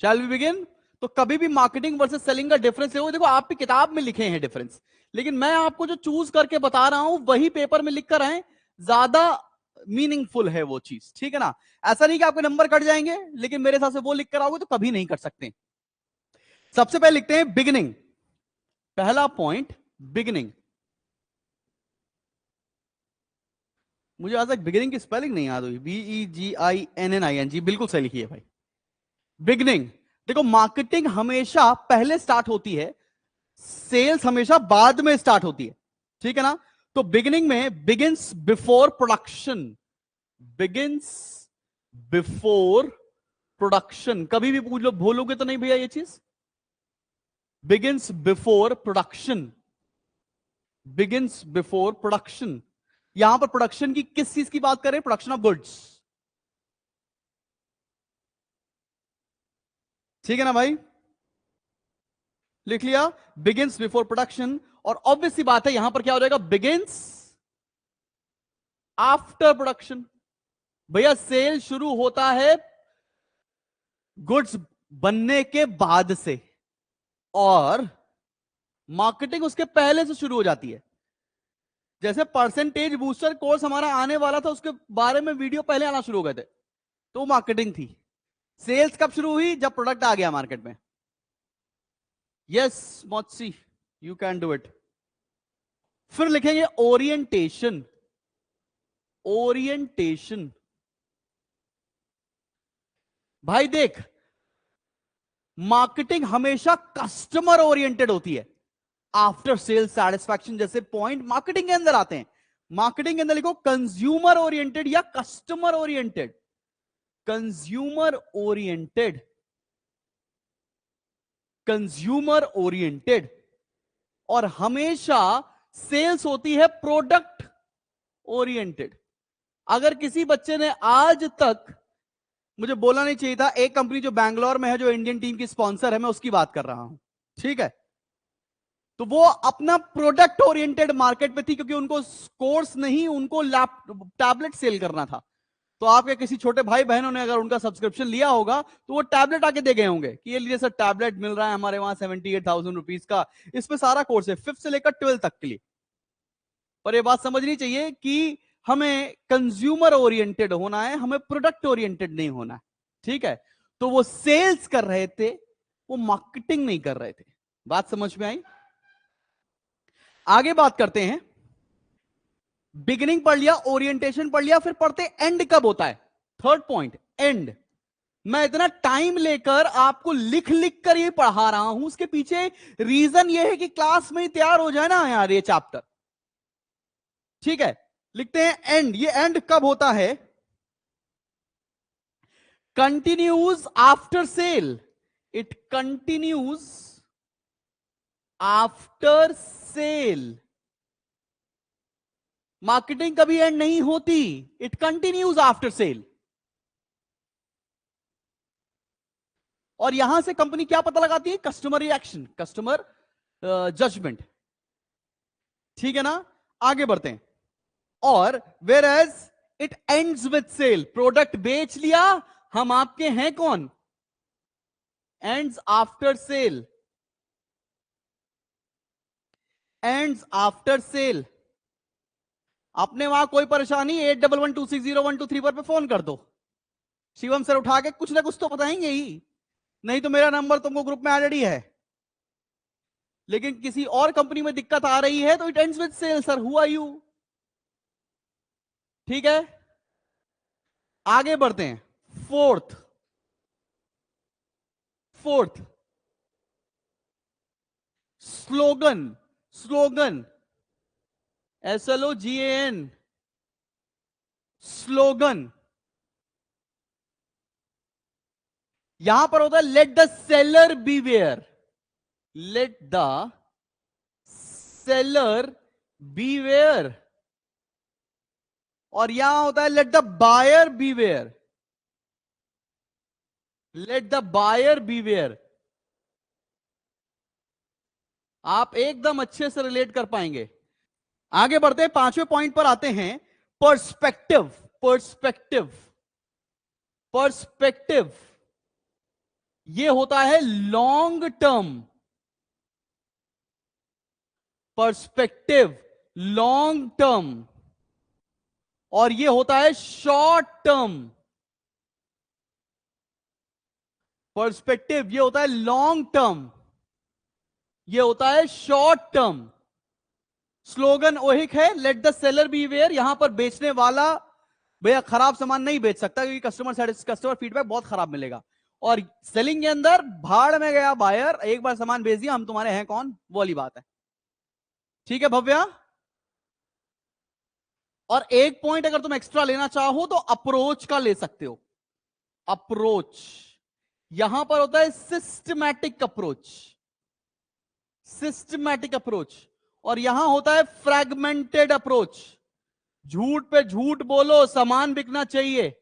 Shall we begin? तो कभी भी मार्केटिंग वर्सेस सेलिंग का डिफरेंस देखो आपकी किताब में लिखे हैं डिफरेंस, लेकिन मैं आपको जो चूज करके बता रहा हूं वही पेपर में लिख कर आए, ज्यादा मीनिंगफुल है वो चीज, ठीक है ना? ऐसा नहीं कि आपके नंबर कट जाएंगे, लेकिन मेरे हिसाब से वो लिख कर आओगे तो कभी नहीं कर सकते। सबसे पहले लिखते हैं बिगिनिंग, पहला पॉइंट बिगिनिंग। मुझे आज तक बिगिनिंग की स्पेलिंग नहीं याद हुई, BEGINNING, बिल्कुल सही लिखी है भाई। बिगिनिंग, देखो मार्केटिंग हमेशा पहले स्टार्ट होती है, सेल्स हमेशा बाद में स्टार्ट होती है, ठीक है ना? तो बिगिनिंग में begins before production, begins before production. कभी भी पूछ लो, भूलोगे तो नहीं भैया ये चीज, begins before production, begins before production. यहां पर प्रोडक्शन की किस चीज की बात करें? प्रोडक्शन ऑफ गुड्स, ठीक है ना भाई? लिख लिया, बिगिंस बिफोर प्रोडक्शन। और ऑब्वियस सी बात है यहां पर क्या हो जाएगा? Begins after production. भैया सेल शुरू होता है गुड्स बनने के बाद से, और मार्केटिंग उसके पहले से शुरू हो जाती है। जैसे परसेंटेज बूस्टर कोर्स हमारा आने वाला था, उसके बारे में वीडियो पहले आना शुरू हो गए थे, तो वो मार्केटिंग थी। सेल्स कब शुरू हुई? जब प्रोडक्ट आ गया मार्केट में। यस मोची, यू कैन डू इट। फिर लिखेंगे ओरिएंटेशन, ओरिएंटेशन। भाई देख, मार्केटिंग हमेशा कस्टमर ओरिएंटेड होती है। आफ्टर सेल सेटिस्फैक्शन जैसे पॉइंट मार्केटिंग के अंदर आते हैं। मार्केटिंग के अंदर लिखो कंज्यूमर ओरिएंटेड या customer oriented, consumer oriented, consumer oriented. और हमेशा सेल्स होती है प्रोडक्ट ओरिएंटेड। अगर किसी बच्चे ने आज तक, मुझे बोलना नहीं चाहिए था, एक कंपनी जो बैंगलोर में है, जो इंडियन टीम की स्पॉन्सर है, मैं उसकी बात कर रहा हूं, ठीक है? तो वो अपना प्रोडक्ट ओरिएंटेड मार्केट में थी, क्योंकि उनको कोर्स नहीं, उनको टैबलेट सेल करना था। तो आपके किसी छोटे भाई बहनों ने अगर उनका सब्सक्रिप्शन लिया होगा, तो वो टैबलेट आके दे गए होंगे कि ये लीजिए सर, टैबलेट मिल रहा है हमारे वहां 78,000 रुपीज का, इसमें सारा कोर्स है 5th से लेकर 12th तक के लिए। पर ये बात समझनी चाहिए कि हमें कंज्यूमर ओरिएंटेड होना है, हमें प्रोडक्ट ओरिएंटेड नहीं होना है, ठीक है? तो वो सेल्स कर रहे थे, वो मार्केटिंग नहीं कर रहे थे। बात समझ में आई? आगे बात करते हैं। बिगिनिंग पढ़ लिया, ओरिएंटेशन पढ़ लिया, फिर पढ़ते एंड कब होता है। Third point, and. मैं इतना टाइम लेकर आपको लिख लिख कर ये पढ़ा रहा हूं, उसके पीछे रीजन ये है कि क्लास में ही तैयार हो जाए ना यार ये चैप्टर, ठीक है? लिखते हैं एंड। ये एंड कब होता है? Continues after sale, it continues after sale. Marketing कभी एंड नहीं होती, इट कंटिन्यूज आफ्टर सेल। और यहां से कंपनी क्या पता लगाती है? कस्टमर रिएक्शन, कस्टमर जजमेंट, ठीक है ना? आगे बढ़ते हैं। और whereas it ends with sale, product बेच लिया, हम आपके हैं कौन? Ends after sale, ends after sale. अपने वहां कोई परेशानी 8112601234 पर फोन कर दो, शिवम सर उठा के कुछ ना कुछ तो बताएंगे ही, नहीं तो मेरा नंबर तुमको ग्रुप में ऑलरेडी है। लेकिन किसी और कंपनी में दिक्कत आ रही है तो it ends with sale, sir who are you, ठीक है? आगे बढ़ते हैं। Fourth, fourth slogan, slogan, SLOGAN, slogan. यहां पर होता है let the seller beware, let the seller beware. और यहां होता है let the buyer beware, let the buyer beware. आप एकदम अच्छे से रिलेट कर पाएंगे। आगे बढ़ते हैं, पांचवें पॉइंट पर आते हैं, पर्सपेक्टिव, पर्सपेक्टिव, पर्सपेक्टिव। ये होता है long term perspective, long term, और ये होता है शॉर्ट टर्म पर्सपेक्टिव। ये होता है लॉन्ग टर्म, ये होता है शॉर्ट टर्म। स्लोगन वही है, let the seller beware. यहां पर बेचने वाला भैया खराब सामान नहीं बेच सकता, क्योंकि कस्टमर फीडबैक बहुत खराब मिलेगा। और सेलिंग के अंदर भाड़ में गया बायर, एक बार सामान बेच दिया, हम तुम्हारे हैं कौन, वो वाली बात है। ठीक है भव्या। और एक पॉइंट अगर तुम एक्स्ट्रा लेना चाहो तो अप्रोच का ले सकते हो। अप्रोच यहां पर होता है सिस्टमैटिक अप्रोच, सिस्टमैटिक अप्रोच, और यहां होता है फ्रैगमेंटेड अप्रोच। झूठ पे झूठ बोलो, सामान बिकना चाहिए।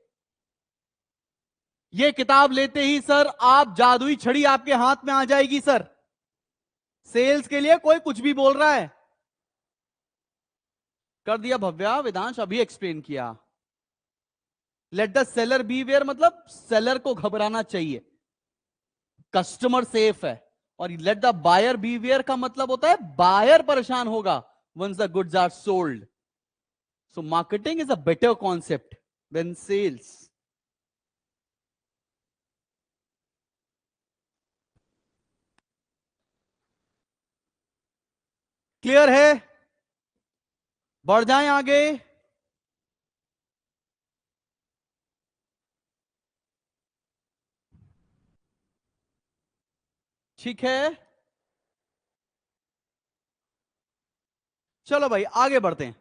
ये किताब लेते ही सर आप जादुई छड़ी आपके हाथ में आ जाएगी सर। सेल्स के लिए कोई कुछ भी बोल रहा है। कर दिया भव्या, वेदांश अभी एक्सप्लेन किया। Let the seller beware मतलब सेलर को घबराना चाहिए, कस्टमर सेफ है। और let the buyer beware का मतलब होता है बायर परेशान होगा once the goods are sold. So marketing is a better concept than sales. Clear है? बढ़ जाएं आगे। ठीक है, चलो भाई आगे बढ़ते हैं।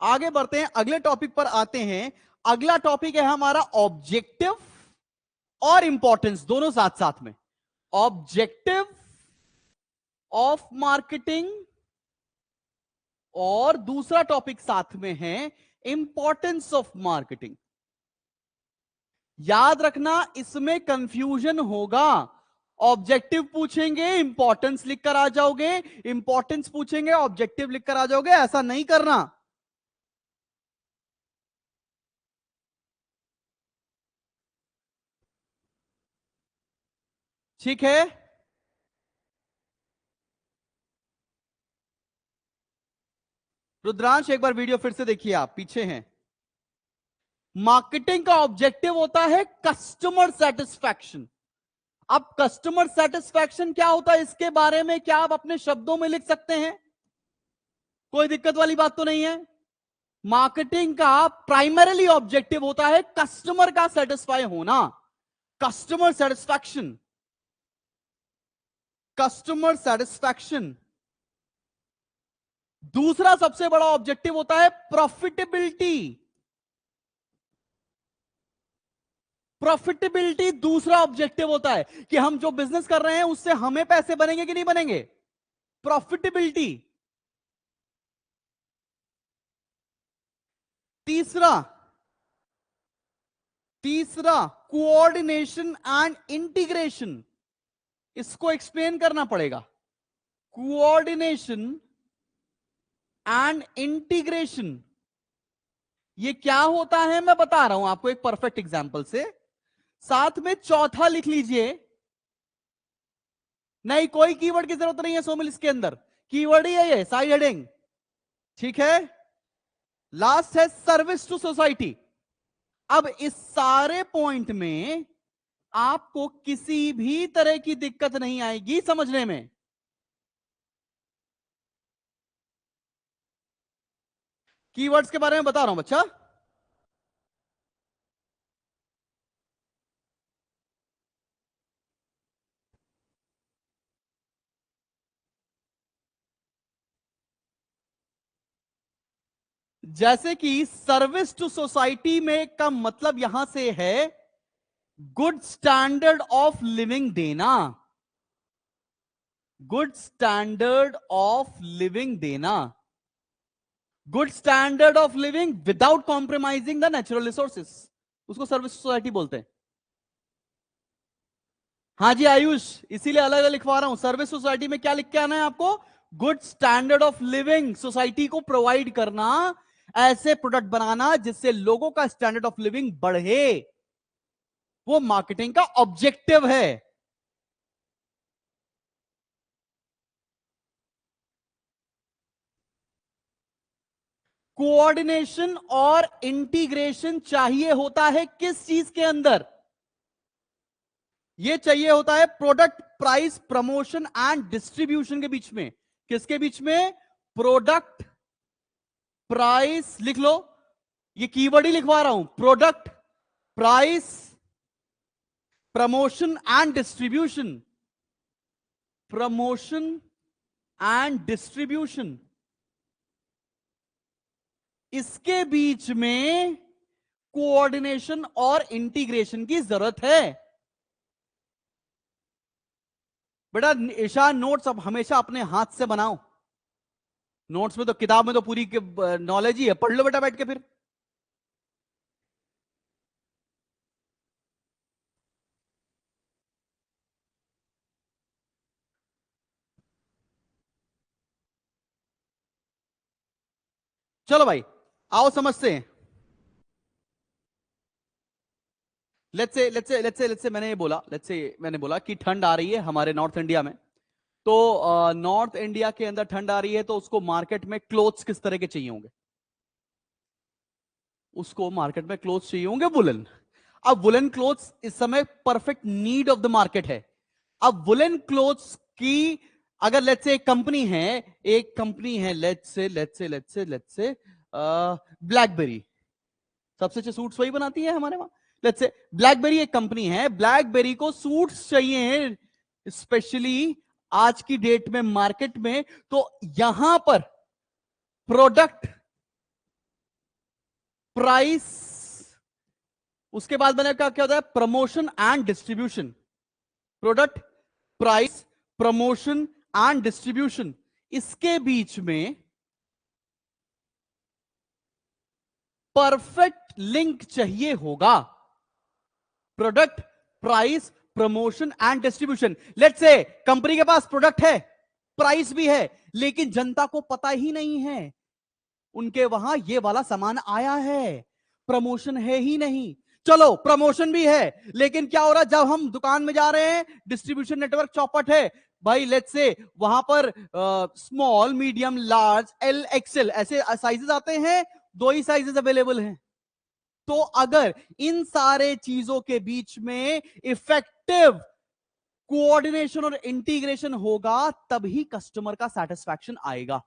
आगे बढ़ते हैं, अगले टॉपिक पर आते हैं। अगला टॉपिक है हमारा ऑब्जेक्टिव और इंपॉर्टेंस दोनों साथ साथ में। ऑब्जेक्टिव ऑफ मार्केटिंग और दूसरा टॉपिक साथ में है इंपॉर्टेंस ऑफ मार्केटिंग। याद रखना इसमें कंफ्यूजन होगा। ऑब्जेक्टिव पूछेंगे इंपॉर्टेंस लिखकर आ जाओगे, इंपॉर्टेंस पूछेंगे ऑब्जेक्टिव लिखकर आ जाओगे, ऐसा नहीं करना। ठीक है, रुद्रांश एक बार वीडियो फिर से देखिए, आप पीछे हैं। मार्केटिंग का ऑब्जेक्टिव होता है कस्टमर सेटिस्फैक्शन। अब कस्टमर सेटिस्फैक्शन क्या होता है इसके बारे में क्या आप अपने शब्दों में लिख सकते हैं? कोई दिक्कत वाली बात तो नहीं है। मार्केटिंग का प्राइमरीली ऑब्जेक्टिव होता है कस्टमर का सेटिस्फाई होना, कस्टमर सेटिस्फैक्शन, कस्टमर सेटिस्फैक्शन। दूसरा सबसे बड़ा ऑब्जेक्टिव होता है प्रॉफिटेबिलिटी। प्रॉफिटेबिलिटी दूसरा ऑब्जेक्टिव होता है कि हम जो बिजनेस कर रहे हैं उससे हमें पैसे बनेंगे कि नहीं बनेंगे, प्रॉफिटेबिलिटी। तीसरा तीसरा कोऑर्डिनेशन एंड इंटीग्रेशन। इसको एक्सप्लेन करना पड़ेगा। कोऑर्डिनेशन एंड इंटीग्रेशन ये क्या होता है मैं बता रहा हूं आपको एक परफेक्ट एग्जांपल से। साथ में चौथा लिख लीजिए। नहीं, कोई कीवर्ड की जरूरत नहीं है सोमिल, इसके अंदर कीवर्ड ही है ये, साइड हेडिंग। ठीक है, लास्ट है सर्विस टू सोसाइटी। अब इस सारे पॉइंट में आपको किसी भी तरह की दिक्कत नहीं आएगी समझने में। कीवर्ड्स के बारे में बता रहा हूं बच्चा। जैसे कि सर्विस टू सोसाइटी में का मतलब यहां से है गुड स्टैंडर्ड ऑफ लिविंग देना, गुड स्टैंडर्ड ऑफ लिविंग देना, good standard of living without compromising the natural resources, उसको सर्विस सोसाइटी बोलते हैं। हाँ जी आयुष, इसीलिए अलग अलग लिखवा रहा हूं। सर्विस सोसाइटी में क्या लिख के आना है आपको, good standard of living society को प्रोवाइड करना, ऐसे प्रोडक्ट बनाना जिससे लोगों का स्टैंडर्ड ऑफ लिविंग बढ़े। वो मार्केटिंग का ऑब्जेक्टिव है। कोऑर्डिनेशन और इंटीग्रेशन चाहिए होता है किस चीज के अंदर? ये चाहिए होता है product, price, promotion and distribution के बीच में। किसके बीच में? प्रोडक्ट, प्राइस, लिख लो, ये कीवर्ड ही लिखवा रहा हूं, product, price, promotion and distribution. Promotion and distribution, इसके बीच में कोऑर्डिनेशन और इंटीग्रेशन की जरूरत है। बेटा ईशान, नोट्स अब हमेशा अपने हाथ से बनाओ। नोट्स में तो, किताब में तो पूरी नॉलेज ही है, पढ़ लो बेटा बैठ के फिर। चलो भाई आओ समझते हैं। लेट्स से मैंने बोला कि ठंड आ रही है हमारे नॉर्थ इंडिया में। तो नॉर्थ इंडिया के अंदर ठंड आ रही है, तो उसको मार्केट में क्लोथ्स किस तरह के चाहिए होंगे? उसको मार्केट में क्लोथ्स चाहिए होंगे वुलन। अब वुलन क्लोथ्स इस समय perfect need of the market है। अब वुलन क्लोथ्स की, अगर लेट्स से एक कंपनी है लेट्स से ब्लैकबेरी, सबसे अच्छे सूट्स वही बनाती है हमारे वहां। लेट्स से ब्लैकबेरी एक कंपनी है, ब्लैकबेरी को सूट्स चाहिए स्पेशली आज की डेट में मार्केट में। तो यहां पर प्रोडक्ट, प्राइस, उसके बाद मैंने क्या होता है, promotion and distribution. Product, price, promotion and distribution, इसके बीच में परफेक्ट लिंक चाहिए होगा। Product, price, promotion and distribution. Let's say company के पास प्रोडक्ट है, प्राइस भी है, लेकिन जनता को पता ही नहीं है उनके वहां ये वाला सामान आया है, प्रमोशन है ही नहीं। चलो प्रमोशन भी है, लेकिन क्या हो रहा है, जब हम दुकान में जा रहे हैं, डिस्ट्रीब्यूशन नेटवर्क चौपट है भाई, लेट्स से वहां पर small, medium, large, L, XL ऐसे साइजेस आते हैं, दो ही साइजेस अवेलेबल हैं। तो अगर इन सारे चीजों के बीच में इफेक्टिव कोऑर्डिनेशन और इंटीग्रेशन होगा, तभी कस्टमर का सेटिस्फैक्शन आएगा।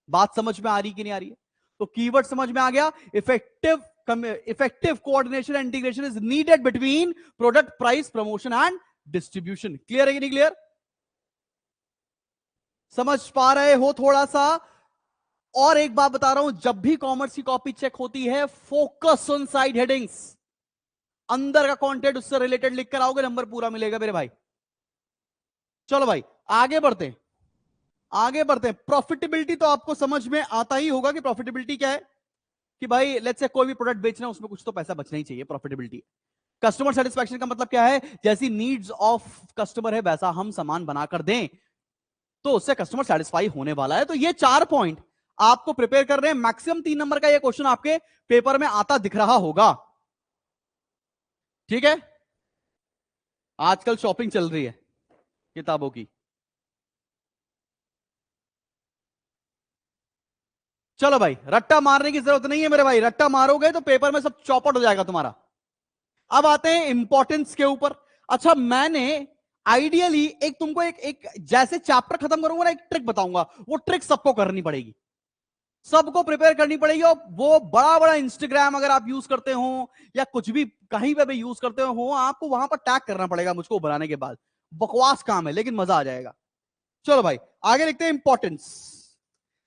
बात समझ में आ रही कि नहीं आ रही है? तो कीवर्ड समझ में आ गया, effective coordination and integration is needed between product, price, promotion and distribution. Clear है कि नहीं क्लियर? समझ पा रहे हो थोड़ा सा? और एक बात बता रहा हूं, जब भी कॉमर्स की कॉपी चेक होती है, फोकस ऑन साइड हेडिंग्स, अंदर का कंटेंट उससे रिलेटेड लिख कर आओगे, नंबर पूरा मिलेगा मेरे भाई। चलो भाई आगे बढ़ते हैं, आगे बढ़ते हैं। प्रॉफिटेबिलिटी तो आपको समझ में आता ही होगा कि प्रॉफिटेबिलिटी क्या है, कि भाई लेट्स से कोई भी प्रोडक्ट बेचना है, उसमें कुछ तो पैसा बचना ही चाहिए, प्रॉफिटेबिलिटी। कस्टमर सेटिस्फैक्शन का मतलब क्या है? जैसी नीड्स ऑफ कस्टमर है वैसा हम सामान बनाकर दें, तो उससे कस्टमर सेटिस्फाई होने वाला है। तो ये 4 पॉइंट आपको प्रिपेयर कर रहे हैं। मैक्सिमम 3 नंबर का ये क्वेश्चन आपके पेपर में आता दिख रहा होगा। ठीक है, आजकल शॉपिंग चल रही है किताबों की। चलो भाई रट्टा मारने की जरूरत नहीं है मेरे भाई, रट्टा मारोगे तो पेपर में सब चौपट हो जाएगा तुम्हारा। अब आते हैं इंपॉर्टेंस के ऊपर। अच्छा, मैंने आइडियली एक तुमको एक जैसे चैप्टर खत्म करूंगा ना, एक ट्रिक बताऊंगा, वो ट्रिक सबको करनी पड़ेगी, सबको प्रिपेयर करनी पड़ेगी। और वो बड़ा बड़ा इंस्टाग्राम अगर आप यूज करते हो या कुछ भी कहीं पे भी यूज करते हो, आपको वहां पर टैग करना पड़ेगा मुझको बनाने के बाद। बकवास काम है लेकिन मजा आ जाएगा। चलो भाई आगे लिखते हैं इंपॉर्टेंस।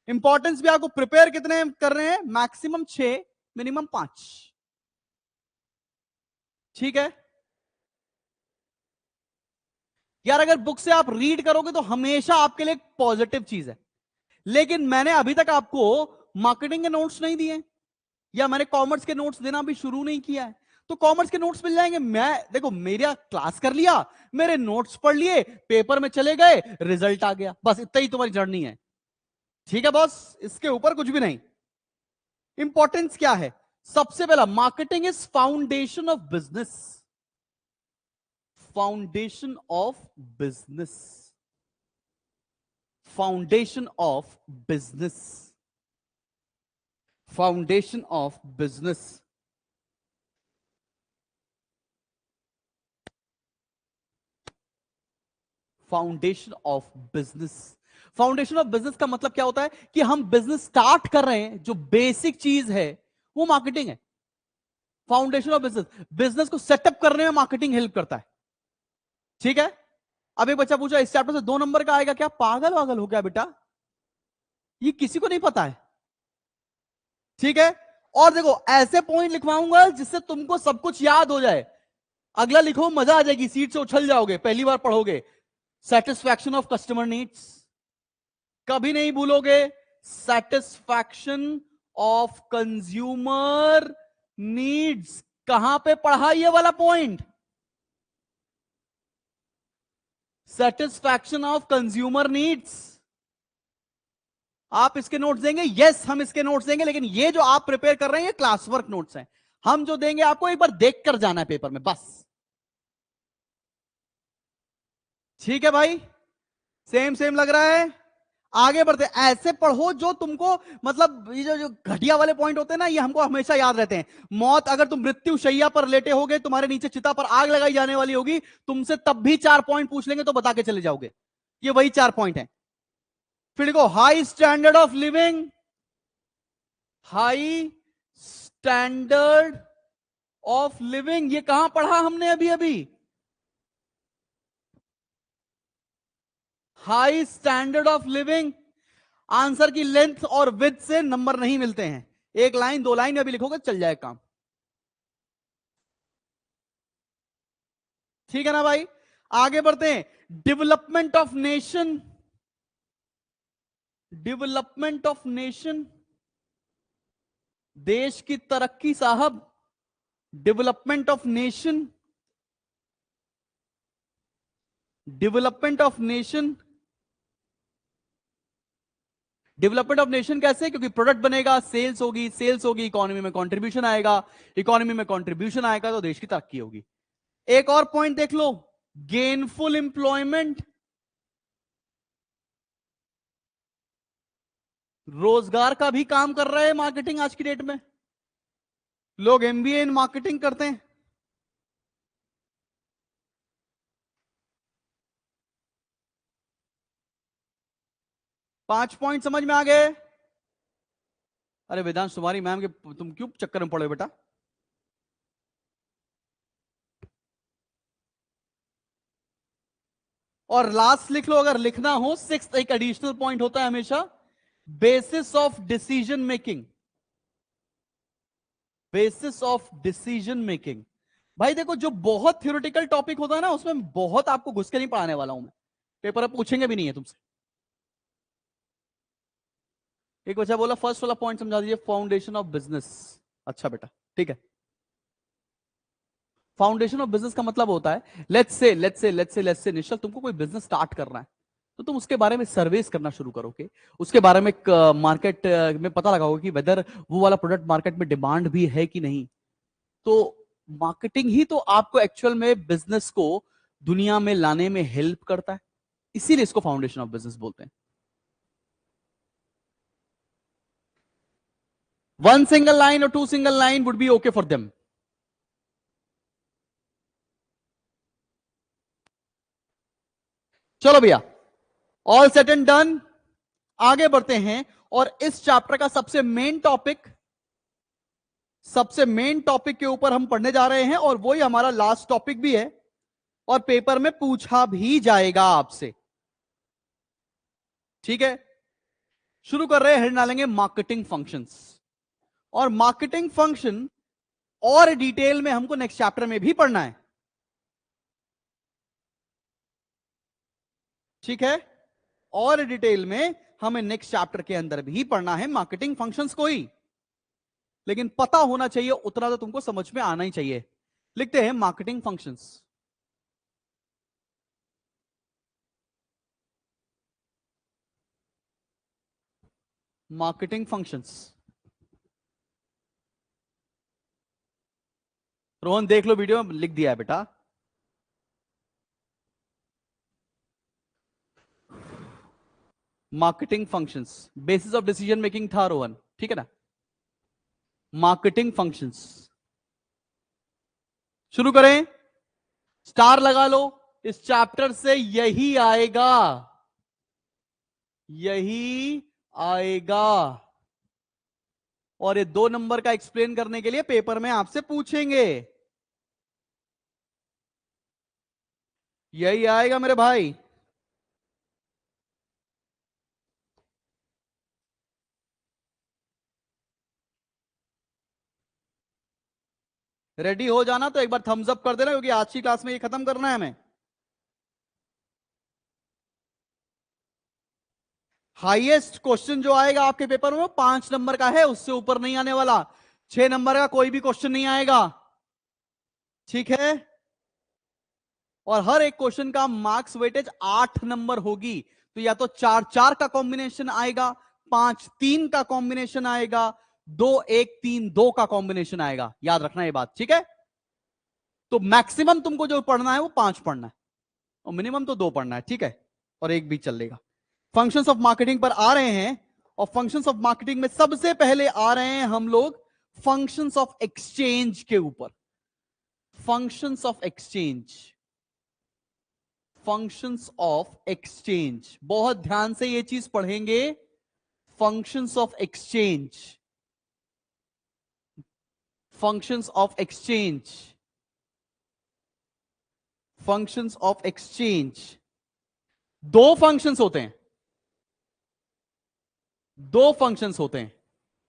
इंपॉर्टेंस भी आपको प्रिपेयर कितने कर रहे हैं? Maximum 6, minimum 5। ठीक है यार, अगर बुक से आप रीड करोगे तो हमेशा आपके लिए पॉजिटिव चीज है। लेकिन मैंने अभी तक आपको मार्केटिंग के नोट्स नहीं दिए, या मैंने कॉमर्स के नोट्स देना भी शुरू नहीं किया है। तो कॉमर्स के नोट्स मिल जाएंगे। मैं देखो, मेरा क्लास कर लिया, मेरे नोट्स पढ़ लिए, पेपर में चले गए, रिजल्ट आ गया, बस इतना ही तुम्हारी जर्नी है। ठीक है बॉस, इसके ऊपर कुछ भी नहीं। इंपॉर्टेंस क्या है? सबसे पहला, marketing is foundation of business. Foundation of business, foundation of business, foundation of business. Foundation of business, foundation of business का मतलब क्या होता है कि हम बिजनेस स्टार्ट कर रहे हैं, जो बेसिक चीज है वो मार्केटिंग है। फाउंडेशन ऑफ बिजनेस, बिजनेस को सेटअप करने में मार्केटिंग हेल्प करता है। ठीक है। अब एक बच्चा पूछा इस चैप्टर से 2 नंबर का आएगा क्या? पागल वागल हो गया बेटा, ये किसी को नहीं पता है। ठीक है। और देखो ऐसे पॉइंट लिखवाऊंगा जिससे तुमको सब कुछ याद हो जाए। अगला लिखो, मजा आ जाएगी, सीट से उछल जाओगे, पहली बार पढ़ोगे। सेटिस्फैक्शन ऑफ कस्टमर नीड्स, कभी नहीं भूलोगे। सेटिस्फैक्शन ऑफ कंज्यूमर नीड्स, कहां पे पढ़ा ये वाला point? Satisfaction of consumer needs. आप इसके नोट्स देंगे? यस, हम इसके नोट्स देंगे, लेकिन ये जो आप प्रिपेयर कर रहे हैं ये क्लास वर्क नोट्स हैं। हम जो देंगे आपको एक बार देख कर जाना है पेपर में, बस। ठीक है भाई, सेम सेम लग रहा है। आगे बढ़ते, ऐसे पढ़ो जो तुमको, मतलब ये जो घटिया वाले पॉइंट होते हैं ना, ये हमको हमेशा याद रहते हैं। मौत, अगर तुम मृत्यु शैया पर लेटे होगे, तुम्हारे नीचे चिता पर आग लगाई जाने वाली होगी, तुमसे तब भी 4 पॉइंट पूछ लेंगे तो बता के चले जाओगे। ये वही 4 पॉइंट है। फिर देखो, high standard of living, high standard of living, ये कहां पढ़ा हमने अभी अभी? High standard of living. Answer की लेंथ और विड्थ से नंबर नहीं मिलते हैं, एक लाइन 2 लाइन अभी लिखोगे चल जाए काम। ठीक है ना भाई? आगे बढ़ते हैं। Development of nation, development of nation, देश की तरक्की साहब। Development of nation, development of nation. Development of nation कैसे? क्योंकि प्रोडक्ट बनेगा, सेल्स होगी, सेल्स होगी, इकोनॉमी में कंट्रीब्यूशन आएगा, इकोनॉमी में कंट्रीब्यूशन आएगा तो देश की तरक्की होगी। एक और पॉइंट देख लो, गेनफुल एम्प्लॉयमेंट, रोजगार का भी काम कर रहा है मार्केटिंग आज की डेट में। लोग एमबीए इन मार्केटिंग करते हैं। पांच पॉइंट समझ में आ गए? अरे वेदांश, तुम्हारी मैम के तुम क्यों चक्कर में पड़े बेटा? और लास्ट लिख लो अगर लिखना हो, 6th एक एडिशनल पॉइंट होता है हमेशा, basis of decision making, basis of decision making. भाई देखो, जो बहुत थ्योरेटिकल टॉपिक होता है ना, उसमें बहुत आपको घुस के नहीं पढ़ाने वाला हूं मैं, पेपर अब पूछेंगे भी नहीं है तुमसे। एक बच्चा बोला फर्स्ट वाला पॉइंट समझा दीजिए, फाउंडेशन ऑफ बिजनेस। अच्छा बेटा, ठीक है। फाउंडेशन ऑफ बिजनेस का मतलब होता है, लेट्स से निश्चल तुमको कोई बिजनेस स्टार्ट करना है, तो तुम उसके बारे में सर्वेस करना शुरू करोगे, उसके बारे में मार्केट में पता लगाओगे कि वेदर वो वाला प्रोडक्ट मार्केट में डिमांड भी है कि नहीं। तो मार्केटिंग ही तो आपको एक्चुअल में बिजनेस को दुनिया में लाने में हेल्प करता है, इसीलिए इसको फाउंडेशन ऑफ बिजनेस बोलते हैं। 1 सिंगल लाइन और 2 single line would be okay for them. चलो भैया, ऑल सेट एंड डन। आगे बढ़ते हैं और इस चैप्टर का सबसे मेन टॉपिक के ऊपर हम पढ़ने जा रहे हैं, और वही हमारा लास्ट टॉपिक भी है, और पेपर में पूछा भी जाएगा आपसे। ठीक है, शुरू कर रहे हैं, हेड डालेंगे मार्केटिंग फंक्शंस। और मार्केटिंग फंक्शन और डिटेल में हमको नेक्स्ट चैप्टर में भी पढ़ना है। ठीक है, और डिटेल में हमें नेक्स्ट चैप्टर के अंदर भी पढ़ना है मार्केटिंग फंक्शंस को ही, लेकिन पता होना चाहिए उतना तो तुमको समझ में आना ही चाहिए। लिखते हैं marketing functions. Marketing functions, Rohan देख लो वीडियो में लिख दिया है बेटा। Marketing functions, basis of decision making था रोहन, ठीक है ना। मार्केटिंग फंक्शंस, शुरू करें, स्टार लगा लो, इस चैप्टर से यही आएगा, यही आएगा। और ये 2 नंबर का एक्सप्लेन करने के लिए पेपर में आपसे पूछेंगे, यही आएगा मेरे भाई। रेडी हो जाना तो एक बार थम्स अप कर देना, क्योंकि आज की क्लास में ये खत्म करना है हमें। हाईएस्ट क्वेश्चन जो आएगा आपके पेपर में 5 नंबर का है, उससे ऊपर नहीं आने वाला। 6 नंबर का कोई भी क्वेश्चन नहीं आएगा, ठीक है। और हर एक क्वेश्चन का मार्क्स वेटेज 8 नंबर होगी। तो या तो 4-4 का कॉम्बिनेशन आएगा, 5-3 का कॉम्बिनेशन आएगा, 2-1-3-2 का कॉम्बिनेशन आएगा। याद रखना ये बात, ठीक है। तो मैक्सिमम तुमको जो पढ़ना है वो 5 पढ़ना है, और मिनिमम तो 2 पढ़ना है, ठीक है। और एक भी चलेगा। फंक्शंस ऑफ मार्केटिंग पर आ रहे हैं, और फंक्शंस ऑफ मार्केटिंग में सबसे पहले आ रहे हैं हम लोग फंक्शंस ऑफ एक्सचेंज के ऊपर। Functions of exchange, functions of exchange, बहुत ध्यान से ये चीज पढ़ेंगे। Functions of exchange, functions of exchange, functions of exchange. 2 functions होते हैं, 2 फंक्शंस होते हैं।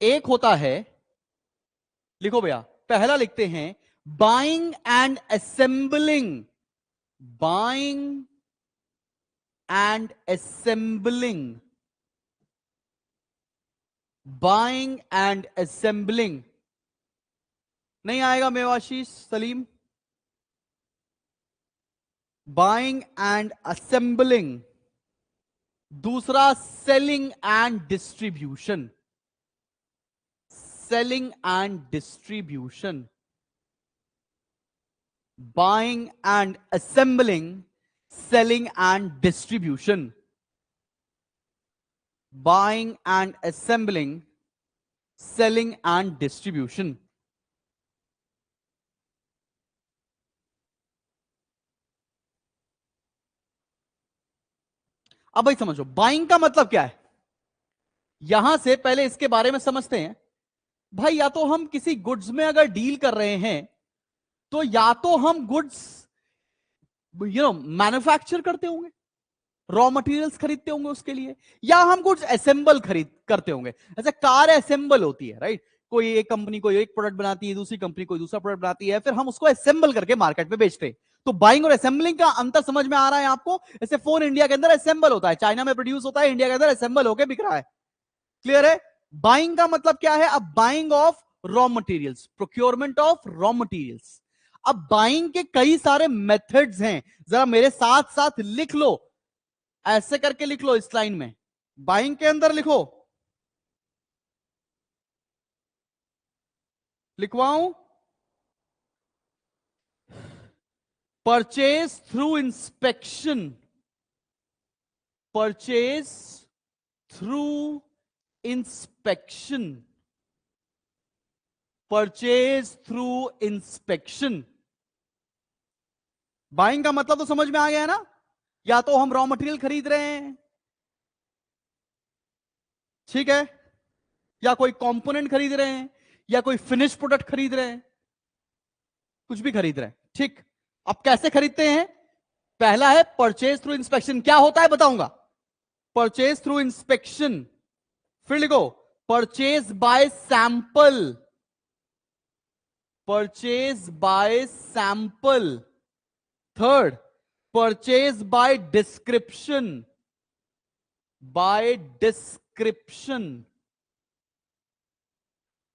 एक होता है, लिखो भैया, पहला लिखते हैं buying and assembling, buying and assembling, buying and assembling. नहीं आएगा Mehwish Saleem. Buying and assembling. दूसरा selling and distribution, selling and distribution. Buying and assembling, selling and distribution, buying and assembling, selling and distribution। अब भाई समझो बाइंग का मतलब क्या है। यहां से पहले इसके बारे में समझते हैं। भाई या तो हम किसी गुड्स में अगर डील कर रहे हैं, तो या तो हम गुड्स मैन्युफैक्चर करते होंगे, रॉ मटेरियल्स खरीदते होंगे उसके लिए, या हम गुड्स असेंबल खरीद करते होंगे। जैसे कार असेंबल होती है, राइट। कोई एक कंपनी कोई एक प्रोडक्ट बनाती है, दूसरी कंपनी कोई दूसरा प्रोडक्ट बनाती है, फिर हम उसको असेंबल करके मार्केट में बेचते हैं। तो बाइंग और असेंबलिंग का अंतर समझ में आ रहा है आपको। जैसे फोन इंडिया के अंदर असेंबल होता है, चाइना में प्रोड्यूस होता है, इंडिया के अंदर असेंबल होकर बिक रहा है। क्लियर है। बाइंग का मतलब क्या है, अब buying of raw materials, procurement of raw materials. अब बाइंग के कई सारे मेथड्स हैं, जरा मेरे साथ साथ लिख लो, ऐसे करके लिख लो इस लाइन में। बाइंग के अंदर लिखो, लिखवाऊं, purchase through inspection, purchase through inspection, purchase through inspection. Buying का मतलब तो समझ में आ गया है ना। या तो हम रॉ मटेरियल खरीद रहे हैं, ठीक है, या कोई कंपोनेंट खरीद रहे हैं, या कोई फिनिश प्रोडक्ट खरीद रहे हैं, कुछ भी खरीद रहे हैं, ठीक। अब कैसे खरीदते हैं। पहला है परचेज थ्रू इंस्पेक्शन। क्या होता है बताऊंगा। परचेज थ्रू इंस्पेक्शन, फिर लिखो purchase by sample, purchase by sample. Third, purchase by description, by description.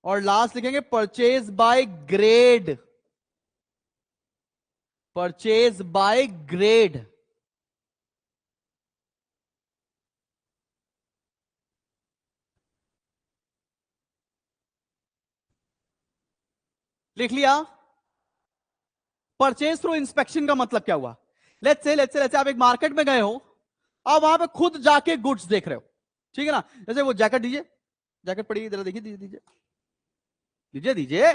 और लास्ट लिखेंगे purchase by grade, purchase by grade. लिख लिया। परचेज थ्रू इंस्पेक्शन का मतलब क्या हुआ। लेट्स से आप एक मार्केट में गए हो, अब वहां पे खुद जाके गुड्स देख रहे हो, ठीक है ना। जैसे वो जैकेट दीजिए, जैकेट पड़ी जरा देखिए, दीजिए दीजिए दीजिए दीजिए।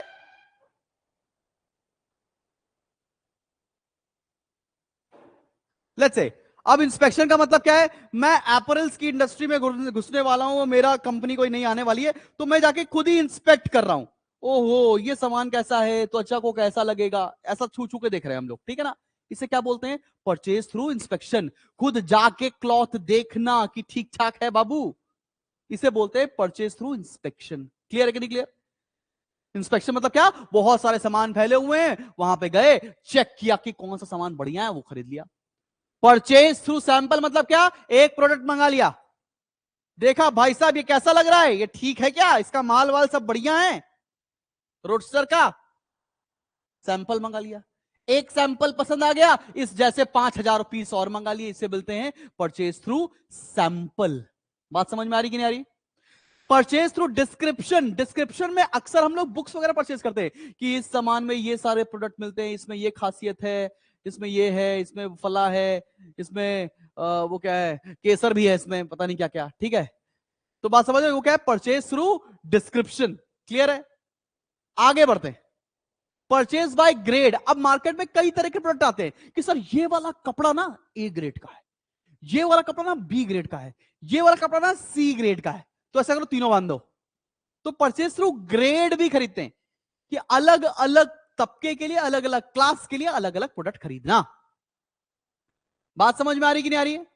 लेट्स से अब इंस्पेक्शन का मतलब क्या है, मैं एपरल्स की इंडस्ट्री में घुसने वाला हूं, मेरा कंपनी कोई नहीं आने वाली है, तो मैं जाके खुद ही इंस्पेक्ट कर रहा हूं। ओहो ये सामान कैसा है, त्वचा को कैसा लगेगा, ऐसा छू छू के देख रहे हैं हम लोग, ठीक है ना। इसे क्या बोलते हैं, परचेज थ्रू इंस्पेक्शन। खुद जाके क्लॉथ देखना कि ठीक ठाक है बाबू, इसे बोलते हैं परचेज थ्रू इंस्पेक्शन। क्लियर है कि नहीं क्लियर। इंस्पेक्शन मतलब क्या, बहुत सारे सामान फैले हुए हैं, वहां पे गए, चेक किया कि कौन सा सामान बढ़िया है, वो खरीद लिया। परचेज थ्रू सैंपल मतलब क्या, एक प्रोडक्ट मंगा लिया, देखा भाई साहब ये कैसा लग रहा है, ये ठीक है क्या, इसका माल वाल सब बढ़िया है, रोडस्टर का सैंपल मंगा लिया। एक सैंपल पसंद आ गया, इस जैसे 5,000 पीस और मंगा लिए, इसे बोलते हैं परचेज थ्रू सैंपल। बात समझ में आ रही कि नहीं आ रही। परचेज थ्रू डिस्क्रिप्शन, डिस्क्रिप्शन में अक्सर हम लोग बुक्स वगैरह परचेज करते हैं कि इस सामान में ये सारे प्रोडक्ट मिलते हैं, इसमें ये खासियत है, इसमें ये है, इसमें फला है, इसमें वो क्या है, केसर भी है इसमें, पता नहीं क्या क्या, ठीक है। तो बात समझ, वो क्या है, परचेज थ्रू डिस्क्रिप्शन। क्लियर है। आगे बढ़ते हैं, परचेज बाय ग्रेड। अब मार्केट में कई तरह के प्रोडक्ट आते हैं कि सर ये वाला कपड़ा ना ए ग्रेड का है, ये वाला कपड़ा ना बी ग्रेड का है, ये वाला कपड़ा ना सी ग्रेड का है, तो ऐसा करो तीनों बांध दो। तो परचेज थ्रू ग्रेड भी खरीदते हैं कि अलग अलग तबके के लिए, अलग अलग क्लास के लिए अलग अलग प्रोडक्ट खरीदना। बात समझ में आ रही कि नहीं आ रही है।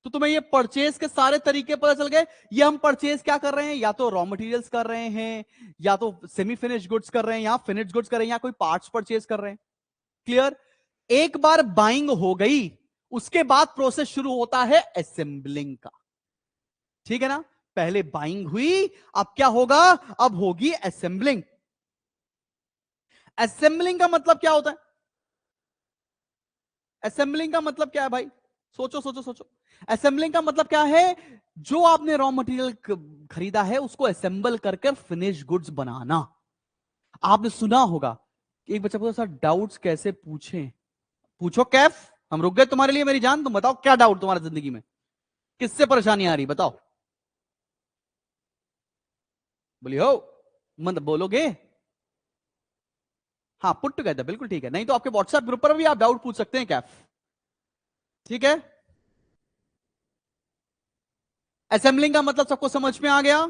तो तुम्हें ये परचेज के सारे तरीके पता चल गए। ये हम परचेज क्या कर रहे हैं, या तो रॉ मटेरियल्स कर रहे हैं, या तो सेमी फिनिश गुड्स कर रहे हैं, या फिनिश गुड्स कर रहे हैं, या कोई पार्ट्स परचेज कर रहे हैं। क्लियर। एक बार बाइंग हो गई, उसके बाद प्रोसेस शुरू होता है असेंबलिंग का, ठीक है ना। पहले बाइंग हुई, अब क्या होगा, अब होगी असेंबलिंग। असेंबलिंग का मतलब क्या होता है, असेंबलिंग का मतलब क्या है भाई, सोचो सोचो सोचो। असेंबलिंग का मतलब क्या है, जो आपने रॉ मटेरियल खरीदा है उसको असेंबल करके फिनिश गुड्स बनाना। आपने सुना होगा कि एक बच्चा पूछा सर डाउट्स कैसे पूछें, पूछो कैफ, हम रुक गए तुम्हारे लिए मेरी जान, तुम बताओ क्या डाउट तुम्हारी जिंदगी में, किससे परेशानी आ रही बताओ। बोलिए हो, मतलब बोलोगे। हाँ पुट टुगेदर, बिल्कुल ठीक है, नहीं तो आपके व्हाट्सएप ग्रुप पर भी आप डाउट पूछ सकते हैं कैफ, ठीक है। असेंबलिंग का मतलब सबको समझ में आ गया।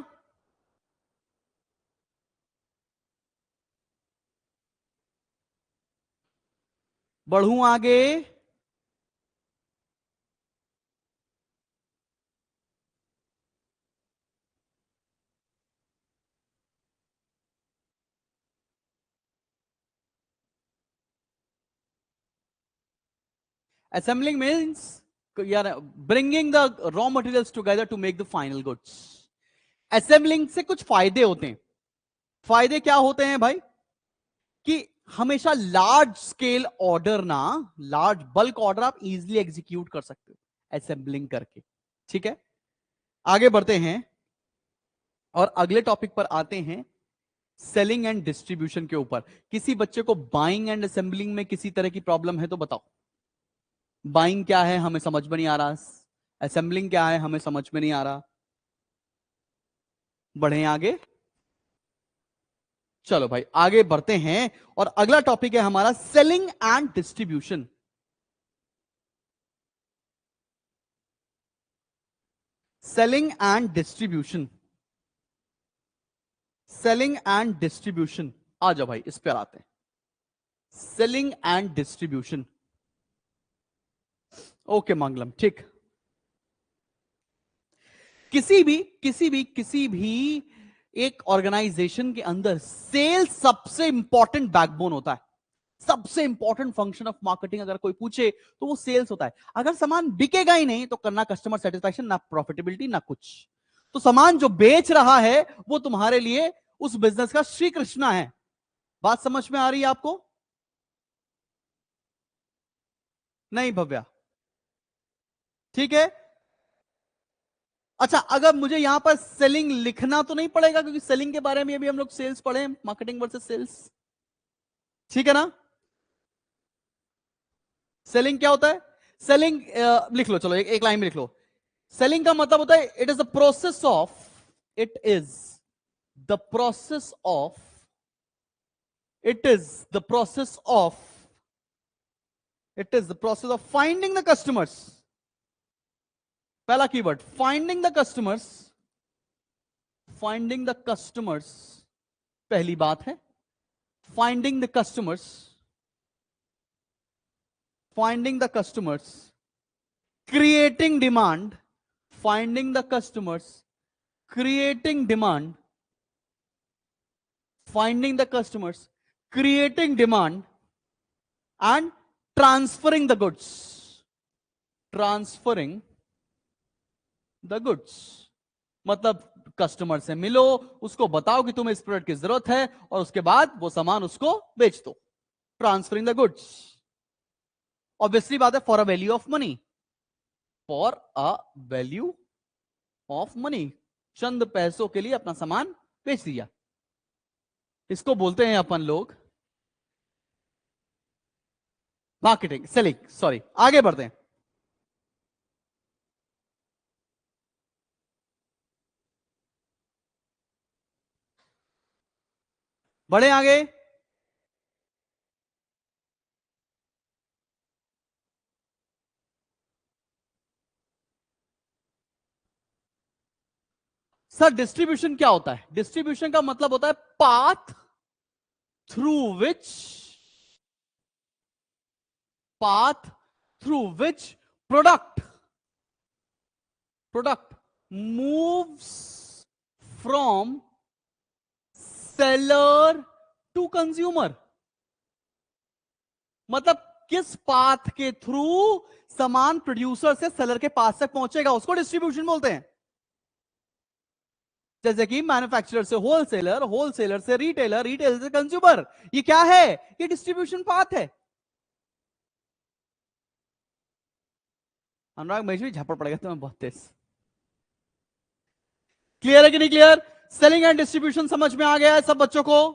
बढ़ू आगे। Assembling means यार bringing the raw materials together to make the final goods. Assembling से कुछ फायदे होते हैं। फायदे क्या होते हैं भाई, कि हमेशा लार्ज स्केल ऑर्डर ना, लार्ज बल्क ऑर्डर आप इजीली एग्जीक्यूट कर सकते हो असेंबलिंग करके, ठीक है। आगे बढ़ते हैं और अगले टॉपिक पर आते हैं, सेलिंग एंड डिस्ट्रीब्यूशन के ऊपर। किसी बच्चे को बाइंग एंड असेंबलिंग में किसी तरह की प्रॉब्लम है तो बताओ। बाइंग क्या है हमें समझ में नहीं आ रहा, असेंबलिंग क्या है हमें समझ में नहीं आ रहा। बढ़े आगे, चलो भाई आगे बढ़ते हैं और अगला टॉपिक है हमारा selling and distribution. Selling and distribution, selling and distribution, आ जाओ भाई इस पर आते हैं। Selling and distribution, okay Mangalam, ठीक। किसी भी एक ऑर्गेनाइजेशन के अंदर सेल्स सबसे इंपॉर्टेंट बैकबोन होता है। सबसे इंपॉर्टेंट फंक्शन ऑफ मार्केटिंग अगर कोई पूछे तो वो सेल्स होता है। अगर सामान बिकेगा ही नहीं तो करना कस्टमर सेटिस्फैक्शन, ना प्रॉफिटेबिलिटी ना कुछ। तो सामान जो बेच रहा है वो तुम्हारे लिए उस बिजनेस का श्री कृष्णा है। बात समझ में आ रही है आपको, नहीं भव्या, ठीक है। अच्छा अगर मुझे यहां पर सेलिंग लिखना तो नहीं पड़ेगा, क्योंकि सेलिंग के बारे में भी हम लोग सेल्स पढ़े, मार्केटिंग वर्सेस सेल्स, ठीक है ना। सेलिंग क्या होता है, सेलिंग लिख लो, चलो एक लाइन में लिख लो। सेलिंग का मतलब होता है it is the process of, it is the process of, it is the process of, it is the process of finding the customers. पहला keyword finding the customers, finding the customers पहली बात है। Finding the customers, finding the customers, creating demand, finding the customers, creating demand, finding the customers, creating demand and transferring the goods, transferring the goods. मतलब customer से मिलो, उसको बताओ कि तुम्हें इस प्रोडक्ट की जरूरत है और उसके बाद वो सामान उसको बेच दो। ट्रांसफरिंग द गुड्स, ऑब्वियसली बात है, for a value of money, for a value of money, चंद पैसों के लिए अपना सामान बेच दिया। इसको बोलते हैं अपन लोग मार्केटिंग, सेलिंग। सॉरी, आगे बढ़ते हैं। बढ़े आगे। सर डिस्ट्रीब्यूशन क्या होता है? डिस्ट्रीब्यूशन का मतलब होता है path through which, path through which product, product moves from seller to consumer. मतलब किस पाथ के थ्रू सामान प्रोड्यूसर से सेलर के पास तक पहुंचेगा, उसको डिस्ट्रीब्यूशन बोलते हैं। जैसे कि मैन्युफैक्चरर से होलसेलर, होलसेलर से रिटेलर, रिटेलर से कंज्यूमर, ये क्या है? ये डिस्ट्रीब्यूशन पाथ है। अनुराग महेश भी झापड़ पड़ेगा तुम्हें बहुत तेज। क्लियर है कि नहीं क्लियर? सेलिंग एंड डिस्ट्रीब्यूशन समझ में आ गया है सब बच्चों को?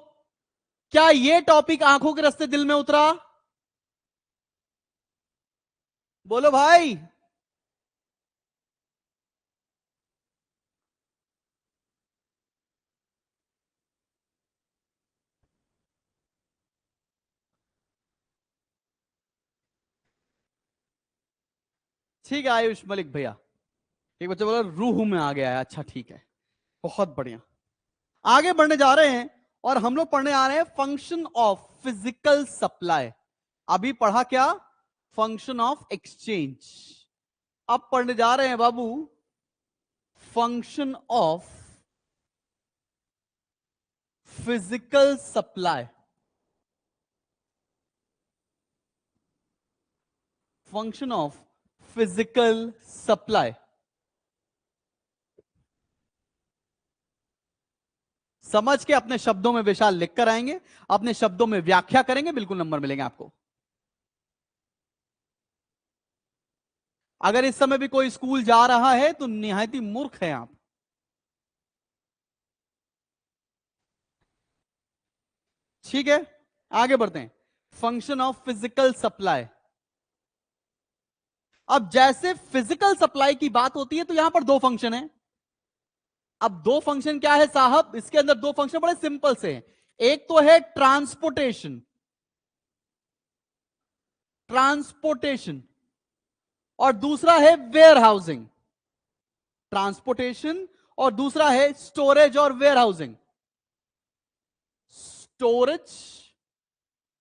क्या ये टॉपिक आंखों के रास्ते दिल में उतरा? बोलो भाई। ठीक है आयुष मलिक भैया, एक बच्चा बोला रूह में आ गया है। अच्छा ठीक है, बहुत बढ़िया। आगे बढ़ने जा रहे हैं और हम लोग पढ़ने आ रहे हैं फंक्शन ऑफ फिजिकल सप्लाई। अभी पढ़ा क्या? Function of exchange. अब पढ़ने जा रहे हैं बाबू function of physical supply. Function of physical supply समझ के अपने शब्दों में विशाल लिख कर आएंगे, अपने शब्दों में व्याख्या करेंगे, बिल्कुल नंबर मिलेंगे आपको। अगर इस समय भी कोई स्कूल जा रहा है तो निहायत ही मूर्ख है आप। ठीक है, आगे बढ़ते हैं। Function of physical supply. अब जैसे फिजिकल सप्लाई की बात होती है तो यहां पर दो फंक्शन है। अब दो फंक्शन क्या है साहब? इसके अंदर दो फंक्शन बड़े सिंपल से हैं। एक तो है ट्रांसपोर्टेशन, ट्रांसपोर्टेशन, और दूसरा है वेयर हाउसिंग। ट्रांसपोर्टेशन और दूसरा है स्टोरेज और वेयर हाउसिंग। स्टोरेज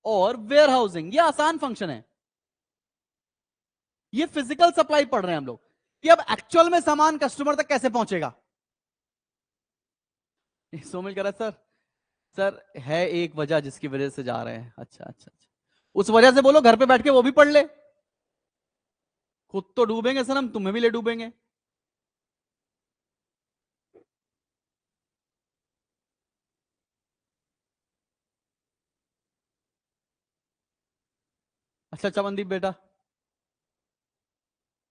और वेयर हाउसिंग, ये आसान फंक्शन है। ये फिजिकल सप्लाई पढ़ रहे हैं हम लोग कि अब एक्चुअल में सामान कस्टमर तक कैसे पहुंचेगा। सोमिल कह रहा है सर, सर है एक वजह जिसकी वजह से जा रहे हैं। अच्छा अच्छा अच्छा, उस वजह से बोलो घर पे बैठ के वो भी पढ़ ले। खुद तो डूबेंगे सर, हम तुम्हें भी ले डूबेंगे। अच्छा चमनदीप बेटा,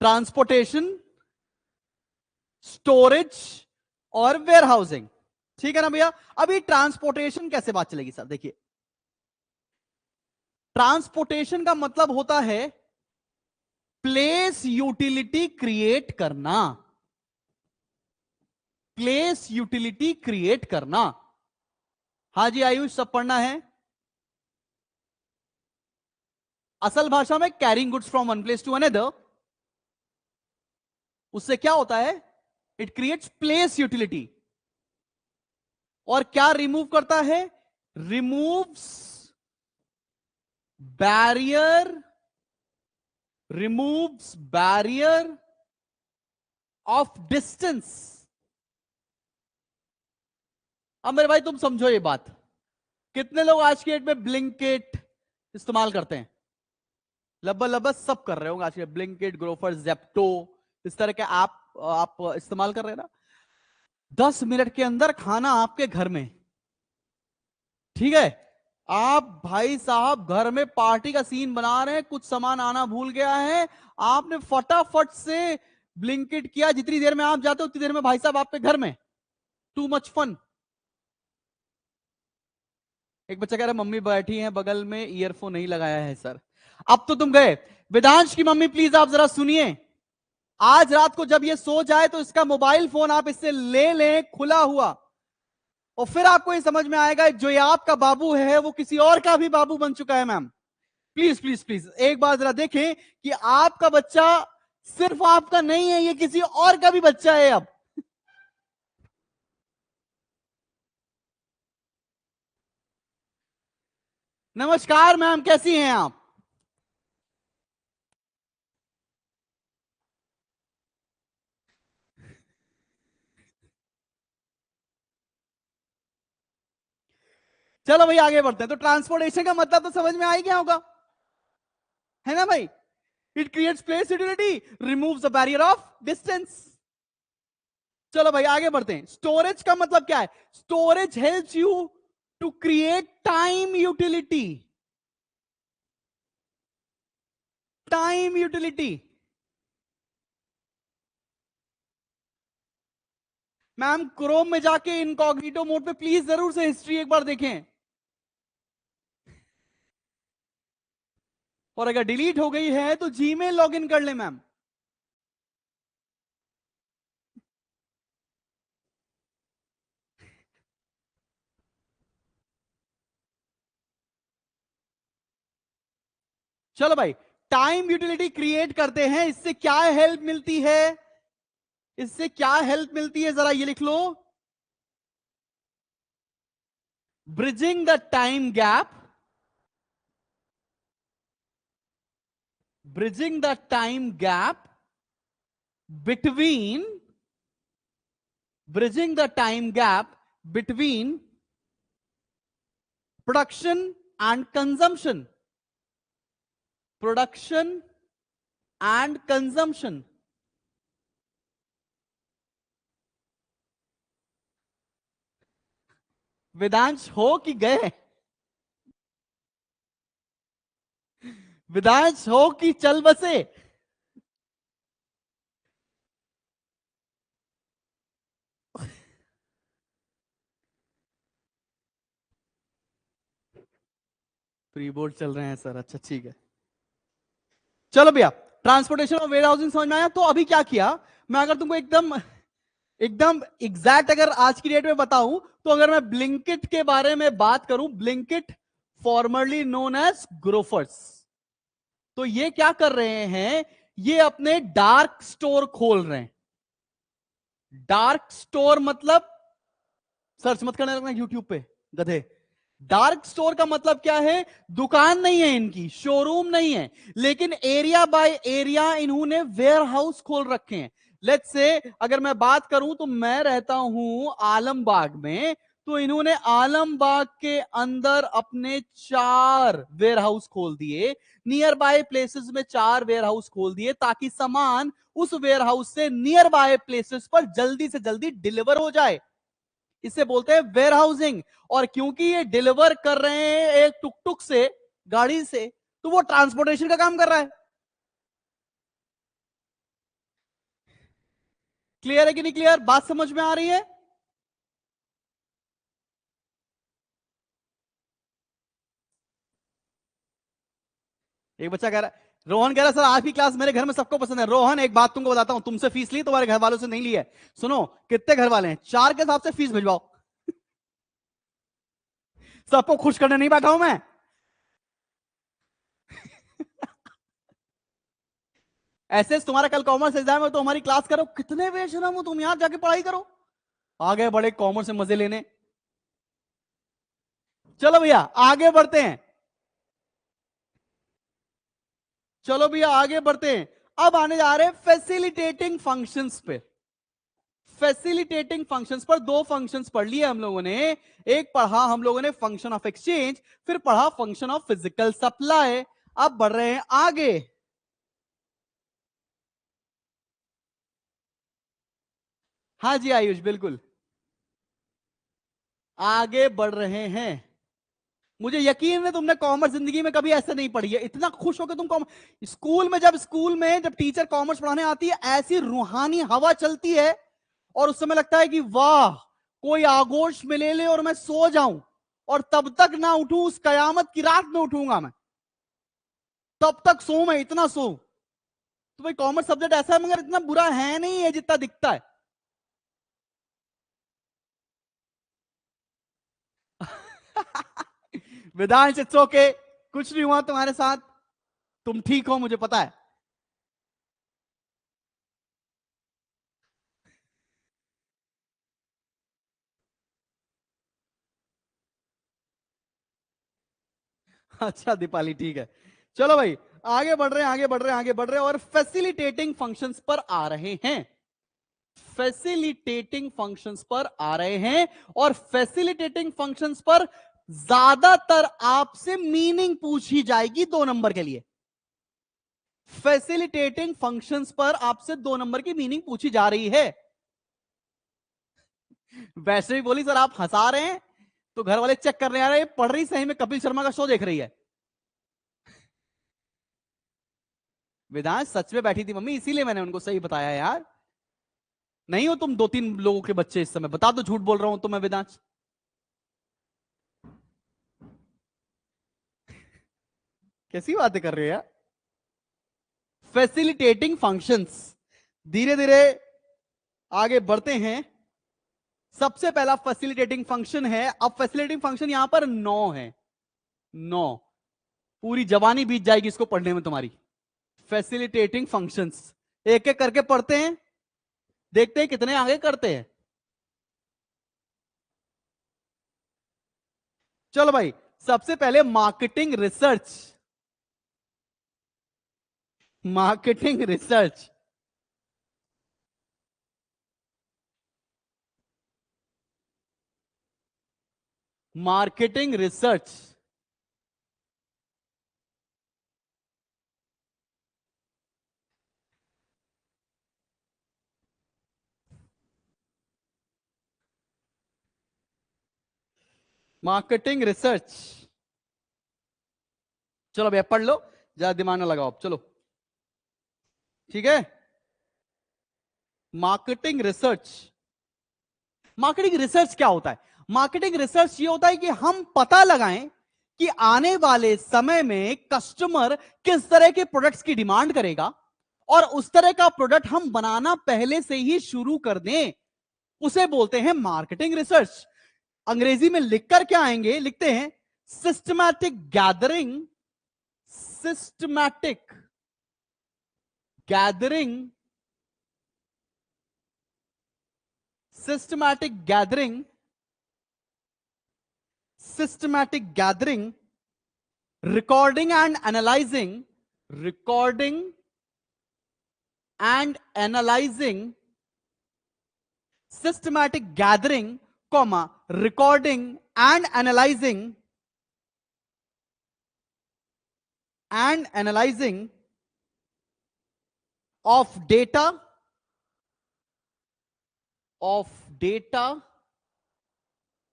ट्रांसपोर्टेशन, स्टोरेज और वेयर हाउसिंग, ठीक है ना भैया? अभी ट्रांसपोर्टेशन कैसे बात चलेगी सर? देखिए, ट्रांसपोर्टेशन का मतलब होता है प्लेस यूटिलिटी क्रिएट करना। प्लेस यूटिलिटी क्रिएट करना। हाँ जी आयुष, सब पढ़ना है। असल भाषा में carrying goods from one place to another, उससे क्या होता है? It creates place utility. और क्या रिमूव करता है? Removes barrier, removes barrier of distance. अब मेरे भाई तुम समझो ये बात, कितने लोग आज की डेट में ब्लिंकिट इस्तेमाल करते हैं? लगभग लगभग सब कर रहे होंगे आज के। ब्लिंकिट, ग्रोफर, जेप्टो, इस तरह के ऐप आप इस्तेमाल कर रहे हैं ना। 10 मिनट के अंदर खाना आपके घर में, ठीक है? आप भाई साहब घर में पार्टी का सीन बना रहे हैं, कुछ सामान आना भूल गया है, आपने फटाफट से ब्लिंकिट किया, जितनी देर में आप जाते हो उतनी देर में भाई साहब आपके घर में। Too much fun. एक बच्चा कह रहा है मम्मी बैठी है बगल में, ईयरफोन नहीं लगाया है सर। अब तो तुम गए। वेदांश की मम्मी प्लीज आप जरा सुनिए, आज रात को जब ये सो जाए तो इसका मोबाइल फोन आप इससे ले लें खुला हुआ, और फिर आपको ये समझ में आएगा जो ये आपका बाबू है वो किसी और का भी बाबू बन चुका है। मैम प्लीज प्लीज प्लीज एक बार जरा देखें कि आपका बच्चा सिर्फ आपका नहीं है, ये किसी और का भी बच्चा है अब। नमस्कार मैम, कैसी हैं आप? चलो भाई आगे बढ़ते हैं। तो ट्रांसपोर्टेशन का मतलब तो समझ में आ ही गया होगा, है ना भाई? It creates place utility, removes the barrier of distance. चलो भाई आगे बढ़ते हैं। स्टोरेज का मतलब क्या है? Storage helps you to create time utility. Time utility. Ma'am Chrome में जाके इनकॉग्निटो मोड पे प्लीज जरूर से हिस्ट्री एक बार देखें, और अगर डिलीट हो गई है तो जीमेल लॉगिन कर ले मैम। चलो भाई, टाइम यूटिलिटी क्रिएट करते हैं, इससे क्या हेल्प मिलती है? इससे क्या हेल्प मिलती है जरा ये लिख लो। Bridging the time gap, bridging the time gap between, bridging the time gap between production and consumption, production and consumption। Vedansh हो कि गए? वेदांश हो कि चल बसे? प्री बोर्ड चल रहे हैं सर, अच्छा ठीक है। चलो भैया, ट्रांसपोर्टेशन और वेयर हाउसिंग समझ में आया। तो अभी क्या किया, मैं अगर तुमको एकदम एकदम एग्जैक्ट अगर आज की डेट में बताऊं, तो अगर मैं ब्लिंकिट के बारे में बात करूं, Blinkit formerly known as Grofers, तो ये क्या कर रहे हैं? ये अपने डार्क स्टोर खोल रहे हैं। डार्क स्टोर मतलब, सर्च मत करने लगना यूट्यूब पे गधे। डार्क स्टोर का मतलब क्या है? दुकान नहीं है इनकी, शोरूम नहीं है, लेकिन एरिया बाय एरिया इन्होंने वेयर हाउस खोल रखे हैं। लेट्स से अगर मैं बात करूं तो मैं रहता हूं आलमबाग में, तो इन्होंने आलमबाग के अंदर अपने 4 वेयर हाउस खोल दिए, नियर बाय प्लेसेस में 4 वेयर हाउस खोल दिए, ताकि सामान उस वेयर हाउस से नियर बाय प्लेसेस पर जल्दी से जल्दी डिलीवर हो जाए। इसे बोलते हैं वेयर हाउसिंग। और क्योंकि ये डिलीवर कर रहे हैं एक टुक टुक से, गाड़ी से, तो वो ट्रांसपोर्टेशन का काम कर रहा है। क्लियर है कि नहीं क्लियर? बात समझ में आ रही है? एक बच्चा कह रहा है, रोहन कह रहा है सर आपकी क्लास मेरे घर में सबको पसंद है। रोहन एक बात तुमको बताता हूं, तुमसे फीस ली, तुम्हारे घर वालों से नहीं ली है। सुनो, कितने घर वाले हैं, 4 के हिसाब से फीस भिजवाओ। सबको खुश करने नहीं बैठा हूं मैं। ऐसे तुम्हारा कल कॉमर्स एग्जाम है तो हमारी क्लास करो, कितने बेशरम हो तुम, यहां जाके पढ़ाई करो। आगे बड़े कॉमर्स से मजे लेने। चलो भैया आगे बढ़ते हैं, चलो भैया आगे बढ़ते हैं। अब आने जा रहे हैं फैसिलिटेटिंग फंक्शंस पे। फैसिलिटेटिंग फंक्शंस पर दो फंक्शंस पढ़ लिए हम लोगों ने। एक पढ़ा हम लोगों ने फंक्शन ऑफ एक्सचेंज, फिर पढ़ा फंक्शन ऑफ फिजिकल सप्लाई। अब बढ़ रहे हैं आगे। हाँ जी आयुष बिल्कुल, आगे बढ़ रहे हैं। मुझे यकीन है तुमने कॉमर्स जिंदगी में कभी ऐसे नहीं पढ़ी है, इतना खुश हो के तुम कॉमर्स स्कूल में जब टीचर कॉमर्स पढ़ाने आती है, ऐसी रूहानी हवा चलती है और उस समय लगता है कि वाह, कोई आगोश में ले ले और मैं सो जाऊं, और तब तक ना उठूं, उस कयामत की रात में उठूंगा मैं, तब तक सो, मैं इतना सो। तो भाई कॉमर्स सब्जेक्ट ऐसा है मगर इतना बुरा है नहीं है जितना दिखता है। वेदांश इट्स ओके, कुछ नहीं हुआ तुम्हारे साथ, तुम ठीक हो मुझे पता है। अच्छा दीपाली ठीक है। चलो भाई आगे बढ़ रहे हैं, आगे बढ़ रहे हैं, आगे बढ़ रहे हैं, और फैसिलिटेटिंग फंक्शंस पर आ रहे हैं। फैसिलिटेटिंग फंक्शंस पर आ रहे हैं, और फैसिलिटेटिंग फंक्शंस पर ज्यादातर आपसे मीनिंग पूछी जाएगी 2 नंबर के लिए। फैसिलिटेटिंग फंक्शंस पर आपसे 2 नंबर की मीनिंग पूछी जा रही है। वैसे भी बोली सर आप हंसा रहे हैं, तो घर वाले चेक करने आ रहे हैं पढ़ रही सही में कपिल शर्मा का शो देख रही है। वेदांश सच में बैठी थी मम्मी, इसीलिए मैंने उनको सही बताया यार। नहीं हो तुम 2-3 लोगों के बच्चे इस समय, बता दो झूठ बोल रहा हूं तो मैं वेदांश। कैसी बातें कर रहे हो यार। फैसिलिटेटिंग फंक्शंस, धीरे धीरे आगे बढ़ते हैं। सबसे पहला फैसिलिटेटिंग फंक्शन है, अब फैसिलिटेटिंग फंक्शन यहां पर 9 है। 9, पूरी जवानी बीत जाएगी इसको पढ़ने में तुम्हारी। फैसिलिटेटिंग फंक्शंस एक एक करके पढ़ते हैं, देखते हैं कितने आगे करते हैं। चलो भाई, सबसे पहले marketing research. Marketing research, marketing research, marketing research. चलो भैया पढ़ लो, ज्यादा दिमाग ना लगाओ, चलो ठीक है। मार्केटिंग रिसर्च, मार्केटिंग रिसर्च क्या होता है? मार्केटिंग रिसर्च ये होता है कि हम पता लगाएं कि आने वाले समय में कस्टमर किस तरह के प्रोडक्ट्स की डिमांड करेगा, और उस तरह का प्रोडक्ट हम बनाना पहले से ही शुरू कर दें, उसे बोलते हैं मार्केटिंग रिसर्च। अंग्रेजी में लिखकर क्या आएंगे, लिखते हैं systematic gathering, systematic gathering, systematic gathering, systematic gathering, recording and analyzing, recording and analyzing, systematic gathering, comma, recording and analyzing of data, of data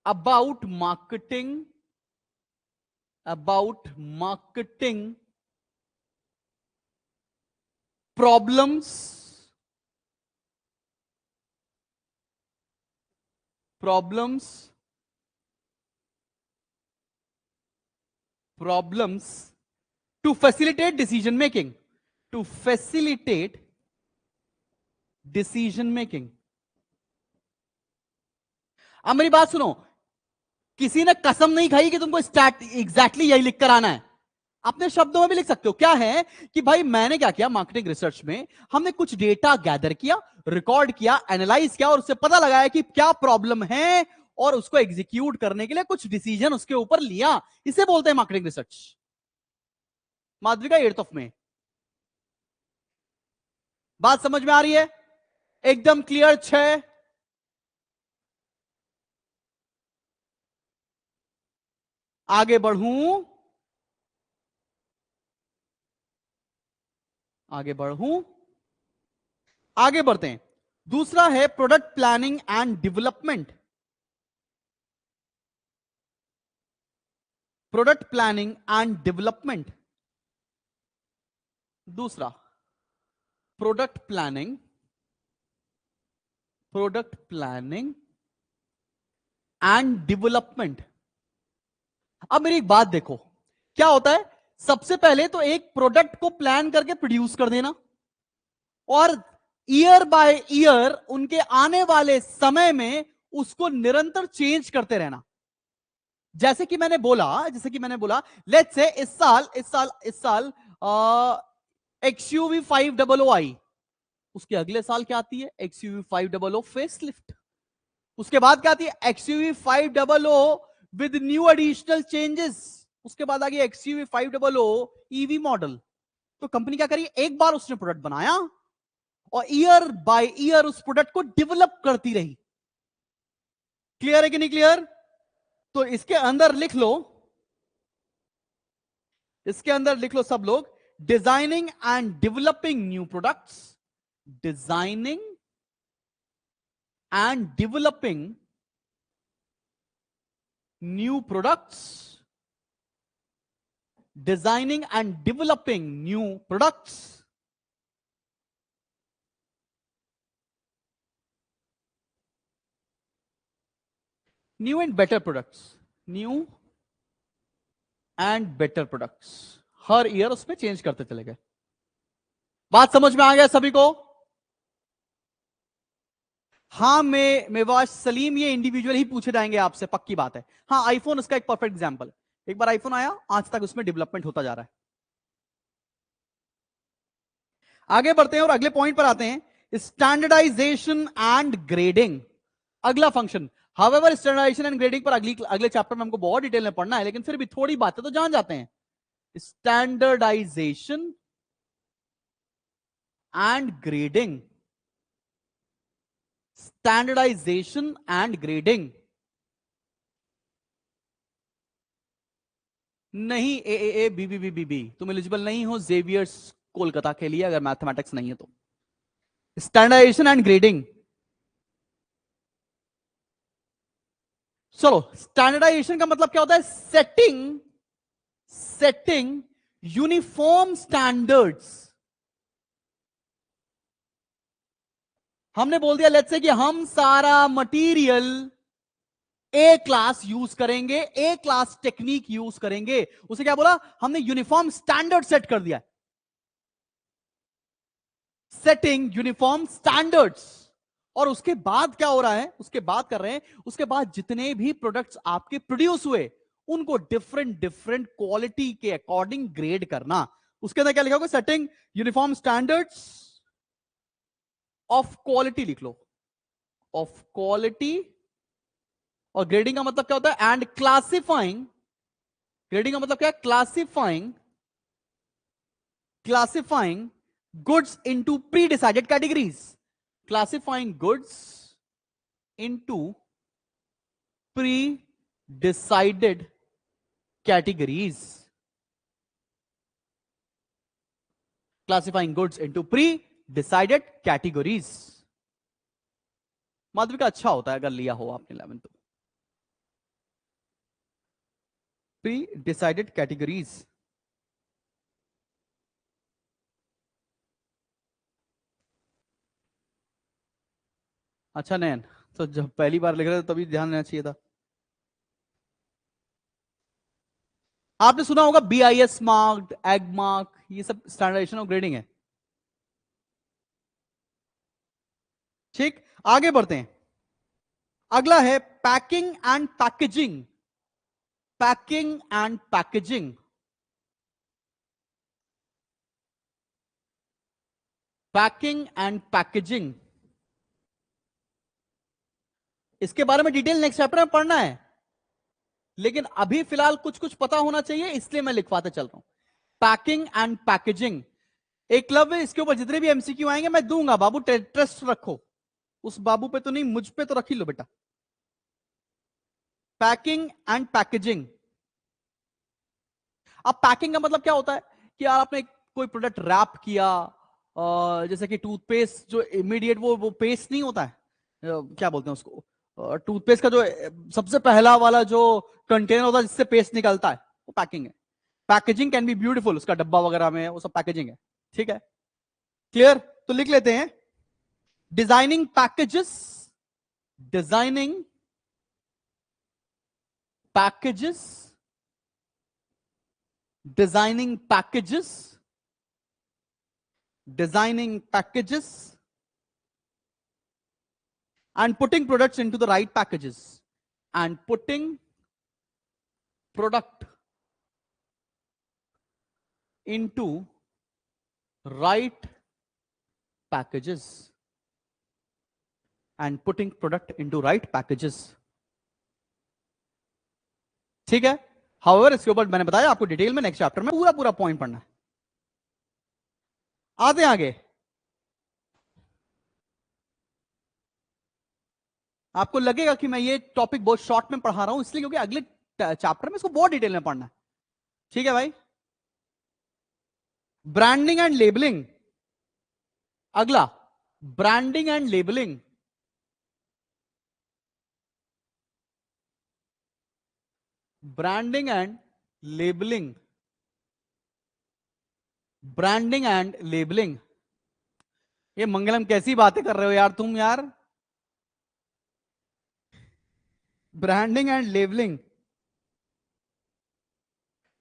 about marketing, about marketing problems, problems, problems to facilitate decision making, to facilitate decision making. अब मेरी बात सुनो, किसी ने कसम नहीं खाई कि तुमको एग्जैक्टली यही लिख कर आना है। अपने शब्दों में भी लिख सकते हो। क्या है कि भाई मैंने क्या किया मार्केटिंग रिसर्च में, हमने कुछ डेटा गैदर किया, रिकॉर्ड किया, एनालाइज किया और उससे पता लगाया कि क्या प्रॉब्लम है और उसको एग्जीक्यूट करने के लिए कुछ डिसीजन उसके ऊपर लिया। इसे बोलते हैं marketing research. Madhavika 8th of May। बात समझ में आ रही है? एकदम क्लियर। 6 आगे बढ़ूं, आगे बढ़ूं, आगे बढ़ते हैं। दूसरा है product planning and development. Product planning and development. दूसरा product planning, product planning and development. अब मेरी एक बात देखो, क्या होता है, सबसे पहले तो एक प्रोडक्ट को प्लान करके प्रोड्यूस कर देना और ईयर बाय ईयर उनके आने वाले समय में उसको निरंतर चेंज करते रहना। जैसे कि मैंने बोला लेट्स से इस साल XUV 500 आई, उसके अगले साल क्या आती है XUV 500 फेसलिफ्ट, उसके बाद क्या आती है XUV 500 with new additional changes, उसके बाद आ गया XUV 500 EV मॉडल। तो कंपनी क्या करी, एक बार उसने प्रोडक्ट बनाया और ईयर बाय ईयर उस प्रोडक्ट को डेवलप करती रही। क्लियर है कि नहीं क्लियर? तो इसके अंदर लिख लो, इसके अंदर लिख लो सब लोग, designing and developing new products, designing and developing new products, designing and developing new products, new and better products, new and better products, her year उसमें चेंज करते चले गए। बात समझ में आ गया सभी को? हाँ, मेवाश सलीम, ये इंडिविजुअल ही पूछे जाएंगे आपसे, पक्की बात है। हाँ, आईफोन इसका एक परफेक्ट एग्जांपल। एक बार आईफोन आया, आज तक उसमें डेवलपमेंट होता जा रहा है। आगे बढ़ते हैं और अगले पॉइंट पर आते हैं, स्टैंडर्डाइजेशन एंड ग्रेडिंग। अगला function. However standardization and grading पर अगले चैप्टर में हमको बहुत डिटेल में पढ़ना है, लेकिन फिर भी थोड़ी बातें तो जान जाते हैं। Standardisation and grading, standardisation and grading. नहीं, A B B B B B तुम एलिजिबल नहीं हो जेवियर्स कोलकाता के लिए, अगर मैथमेटिक्स नहीं है तो। स्टैंडर्डाइजेशन एंड ग्रेडिंग, चलो, स्टैंडर्डाइजेशन का मतलब क्या होता है, सेटिंग यूनिफॉर्म स्टैंडर्ड्स। हमने बोल दिया लेट्स से कि हम सारा मटेरियल ए क्लास यूज करेंगे, ए क्लास टेक्निक यूज करेंगे, उसे क्या बोला हमने, यूनिफॉर्म स्टैंडर्ड सेट कर दिया। Setting uniform standards. और उसके बाद क्या हो रहा है, उसके बाद कर रहे हैं, उसके बाद जितने भी प्रोडक्ट्स आपके प्रोड्यूस हुए उनको डिफरेंट डिफरेंट क्वालिटी के अकॉर्डिंग ग्रेड करना। उसके अंदर क्या लिखा होगा, setting uniform standards of quality लिख लो, ऑफ क्वालिटी। और ग्रेडिंग का मतलब क्या होता है, एंड क्लासिफाइंग। ग्रेडिंग का मतलब क्या है, classifying goods into pre decided categories, classifying goods into pre decided categories, classifying goods into pre decided categories. माध्यमिक का अच्छा होता है अगर लिया हो आपने 11 तो। Pre decided categories. अच्छा नैन, तो जब पहली बार लिख रहे थे तभी ध्यान देना चाहिए था। आपने सुना होगा BIS मार्क्ड, एग मार्क, ये सब स्टैंडर्डाइजेशन ऑफ ग्रेडिंग है। ठीक, आगे बढ़ते हैं। अगला है packing and packaging. Packing and packaging. Packing and packaging, इसके बारे में डिटेल नेक्स्ट चैप्टर में पढ़ना है, लेकिन अभी फिलहाल कुछ कुछ पता होना चाहिए, इसलिए मैं लिखवाते चल रहा हूं। Packing and packaging. एकलव्य, इसके ऊपर जितने भी MCQ आएंगे मैं दूंगा बाबू, ट्रस्ट रखो। उस बाबू पे तो नहीं, मुझ पे तो रख ही लो बेटा। Packing and packaging. अब पैकिंग का मतलब क्या होता है कि यार आपने कोई प्रोडक्ट रैप किया, जैसे कि टूथपेस्ट जो इमीडिएट वो पेस्ट नहीं होता है, क्या बोलते हैं उसको, टूथपेस्ट का जो सबसे पहला वाला जो कंटेनर होता है जिससे पेस्ट निकलता है, वो पैकिंग है। पैकेजिंग कैन बी ब्यूटीफुल, उसका डब्बा वगैरह में वो सब पैकेजिंग है। ठीक है, क्लियर? तो लिख लेते हैं, designing packages, designing packages, designing packages, designing packages, and putting products into the right packages, and putting product into right packages, and putting product into right packages। ठीक है। हाउएवर इसके ऊपर मैंने बताया आपको डिटेल में नेक्स्ट चैप्टर में पूरा पूरा पॉइंट पढ़ना है। आते आगे, आपको लगेगा कि मैं ये टॉपिक बहुत शॉर्ट में पढ़ा रहा हूं, इसलिए क्योंकि अगले चैप्टर में इसको बहुत डिटेल में पढ़ना है। ठीक है भाई। Branding and labelling. अगला, branding and labelling. Branding and labelling. Branding and labelling. ये मंगलम कैसी बातें कर रहे हो यार तुम यार। Branding and labelling.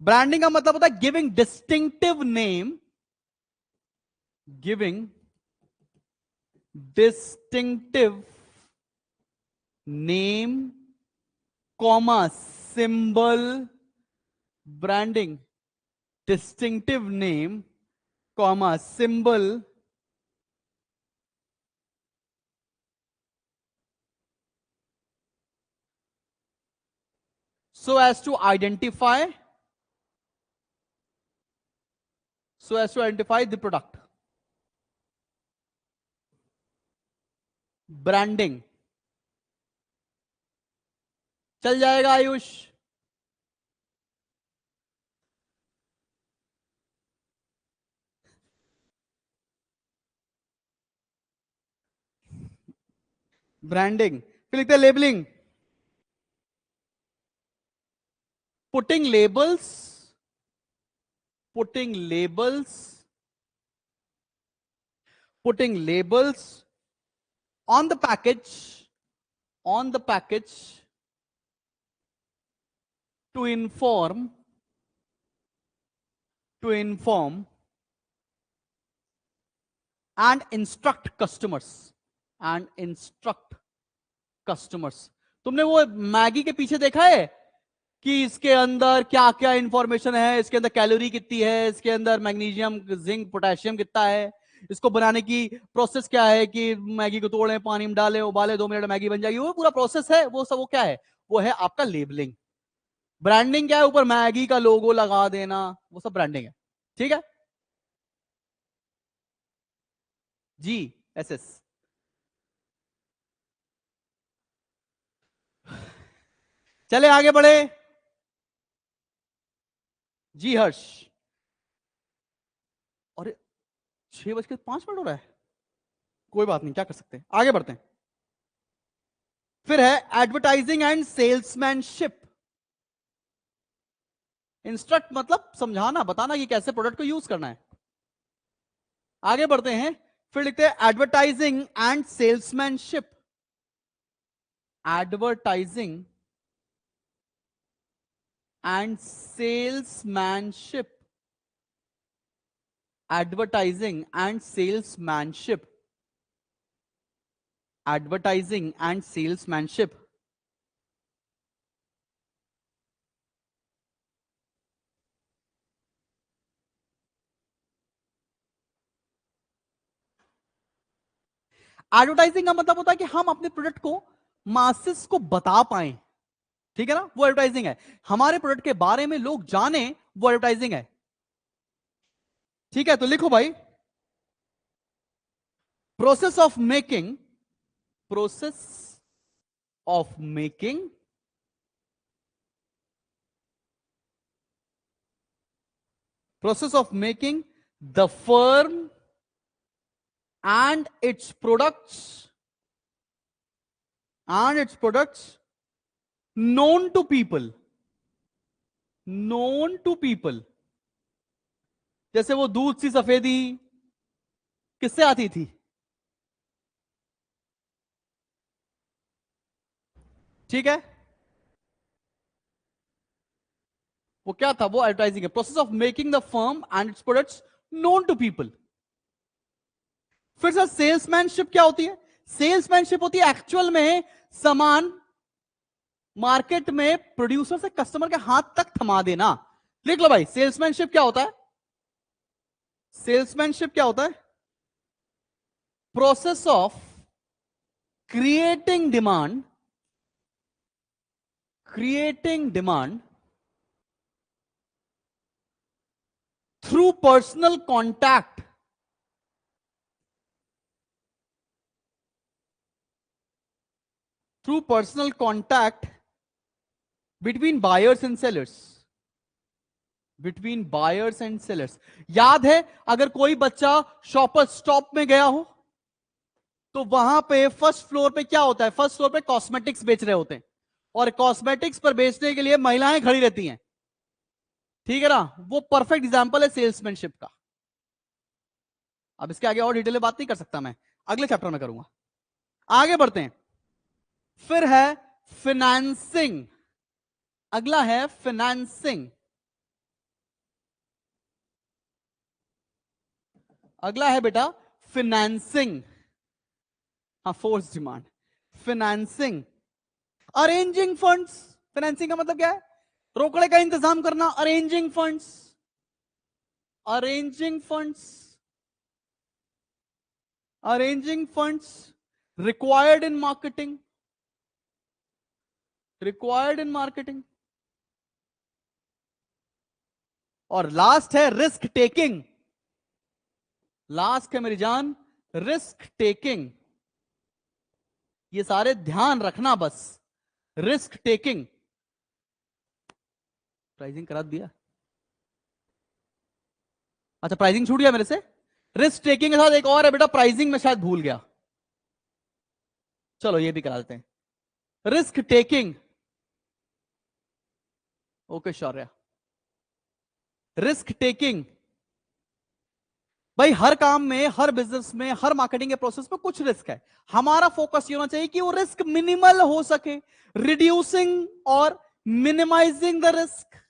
ब्रांडिंग का मतलब होता है giving distinctive name, giving distinctive name, comma symbol, branding distinctive name, comma symbol, so as to identify the product। Branding चल जाएगा आयुष? ब्रांडिंग, फिर लिखते हैं labelling. Putting labels, putting labels, putting labels on the package, on the package to inform and instruct customers, and instruct customers। तुमने वो Maggi के पीछे देखा है कि इसके अंदर क्या क्या इंफॉर्मेशन है, इसके अंदर कैलोरी कितनी है, इसके अंदर मैग्नीशियम, जिंक, पोटेशियम कितना है, इसको बनाने की प्रोसेस क्या है, कि मैगी को तोड़ें, पानी में डालें, उबाले, 2 मिनट में मैगी बन जाएगी, वो पूरा प्रोसेस है। वो सब वो क्या है? वो है आपका लेबलिंग। ब्रांडिंग क्या है? ऊपर मैगी का लोगो लगा देना, वो सब ब्रांडिंग है। ठीक है जी। SS। चले आगे बढ़े जी। हर्ष, अरे 6:05 हो रहा है, कोई बात नहीं, क्या कर सकते हैं, आगे बढ़ते हैं। फिर है एडवर्टाइजिंग एंड सेल्समैनशिप। इंस्ट्रक्ट मतलब समझाना, बताना कि कैसे प्रोडक्ट को यूज करना है। आगे बढ़ते हैं, फिर लिखते हैं advertising and salesmanship. Advertising and salesmanship. Advertising and salesmanship. Advertising and salesmanship. Advertising का मतलब होता है कि हम अपने प्रोडक्ट को मासेस को बता पाए, ठीक है ना, वो एडवर्टाइजिंग है। हमारे प्रोडक्ट के बारे में लोग जाने, वो एडवर्टाइजिंग है। ठीक है, तो लिखो भाई, process of making, process of making process of making the firm and its products known to people, known to people। जैसे वो दूध सी सफेदी किससे आती थी? ठीक है, वो क्या था? वो एडवर्टाइजिंग है। Process of making the firm and its products known to people. फिर सर सेल्समैनशिप क्या होती है? सेल्समैनशिप होती है एक्चुअल में सामान मार्केट में प्रोड्यूसर से कस्टमर के हाथ तक थमा देना। लिख लो भाई, सेल्समैनशिप क्या होता है? सेल्समैनशिप क्या होता है? Process of creating demand, creating demand through personal contact, through personal contact between buyers and sellers, between buyers and sellers। याद है, अगर कोई बच्चा शॉपर स्टॉप में गया हो तो वहां पे फर्स्ट फ्लोर पे क्या होता है? फर्स्ट फ्लोर पे कॉस्मेटिक्स बेच रहे होते हैं, और कॉस्मेटिक्स पर बेचने के लिए महिलाएं खड़ी रहती हैं, ठीक है ना? वो परफेक्ट एग्जांपल है सेल्समैनशिप का। अब इसके आगे और डिटेल में बात नहीं कर सकता मैं, अगले चैप्टर में करूंगा। आगे बढ़ते हैं। फिर है फिनेंसिंग, अगला है फिनेंसिंग, अगला है बेटा फिनेंसिंग। हाँ, force demand, financing, arranging funds. Financing का मतलब क्या है? रोकड़े का इंतजाम करना, arranging funds, arranging funds, arranging funds required in marketing, required in marketing. और लास्ट है रिस्क टेकिंग, लास्ट है मेरी जान रिस्क टेकिंग। ये सारे ध्यान रखना बस, रिस्क टेकिंग। प्राइसिंग करा दिया? अच्छा, प्राइसिंग छूट गया मेरे से। रिस्क टेकिंग के साथ एक और है बेटा, प्राइसिंग में शायद भूल गया, चलो ये भी करा देते हैं। रिस्क टेकिंग, ओके शौर्य। रिस्क टेकिंग भाई, हर काम में, हर बिजनेस में, हर मार्केटिंग के प्रोसेस में कुछ रिस्क है। हमारा फोकस ये होना चाहिए कि वो रिस्क मिनिमल हो सके, रिड्यूसिंग और मिनिमाइजिंग द रिस्क।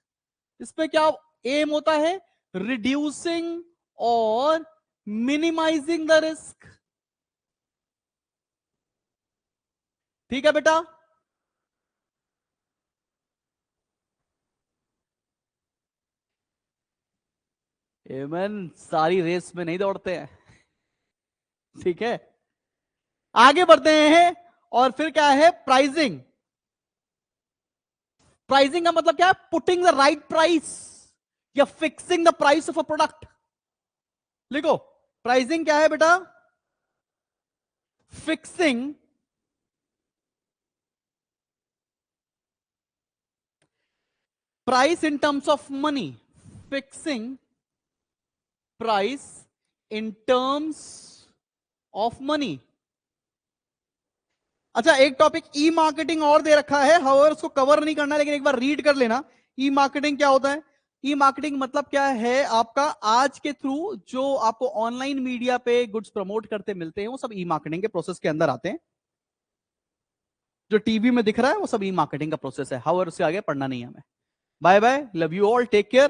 इसमें क्या एम होता है? रिड्यूसिंग और मिनिमाइजिंग द रिस्क। ठीक है बेटा? एमन सारी रेस में नहीं दौड़ते हैं, ठीक है। आगे बढ़ते हैं, और फिर क्या है? प्राइसिंग। प्राइसिंग का मतलब क्या है? पुटिंग द राइट प्राइस या fixing the price of a product. लिखो, प्राइसिंग क्या है बेटा? Fixing price in terms of money, fixing price in terms of money. अच्छा, एक टॉपिक ई मार्केटिंग और दे रखा है, हाउएवर उसको कवर नहीं करना, लेकिन एक बार रीड कर लेना। ई मार्केटिंग क्या होता है? ई मार्केटिंग मतलब क्या है? आपका आज के थ्रू जो आपको ऑनलाइन मीडिया पे गुड्स प्रमोट करते मिलते हैं, वो सब ई मार्केटिंग के प्रोसेस के अंदर आते हैं। जो टीवी में दिख रहा है वो सब ई मार्केटिंग का प्रोसेस है, हाउएवर उससे आगे पढ़ना नहीं है हमें। Bye bye, love you all, take care.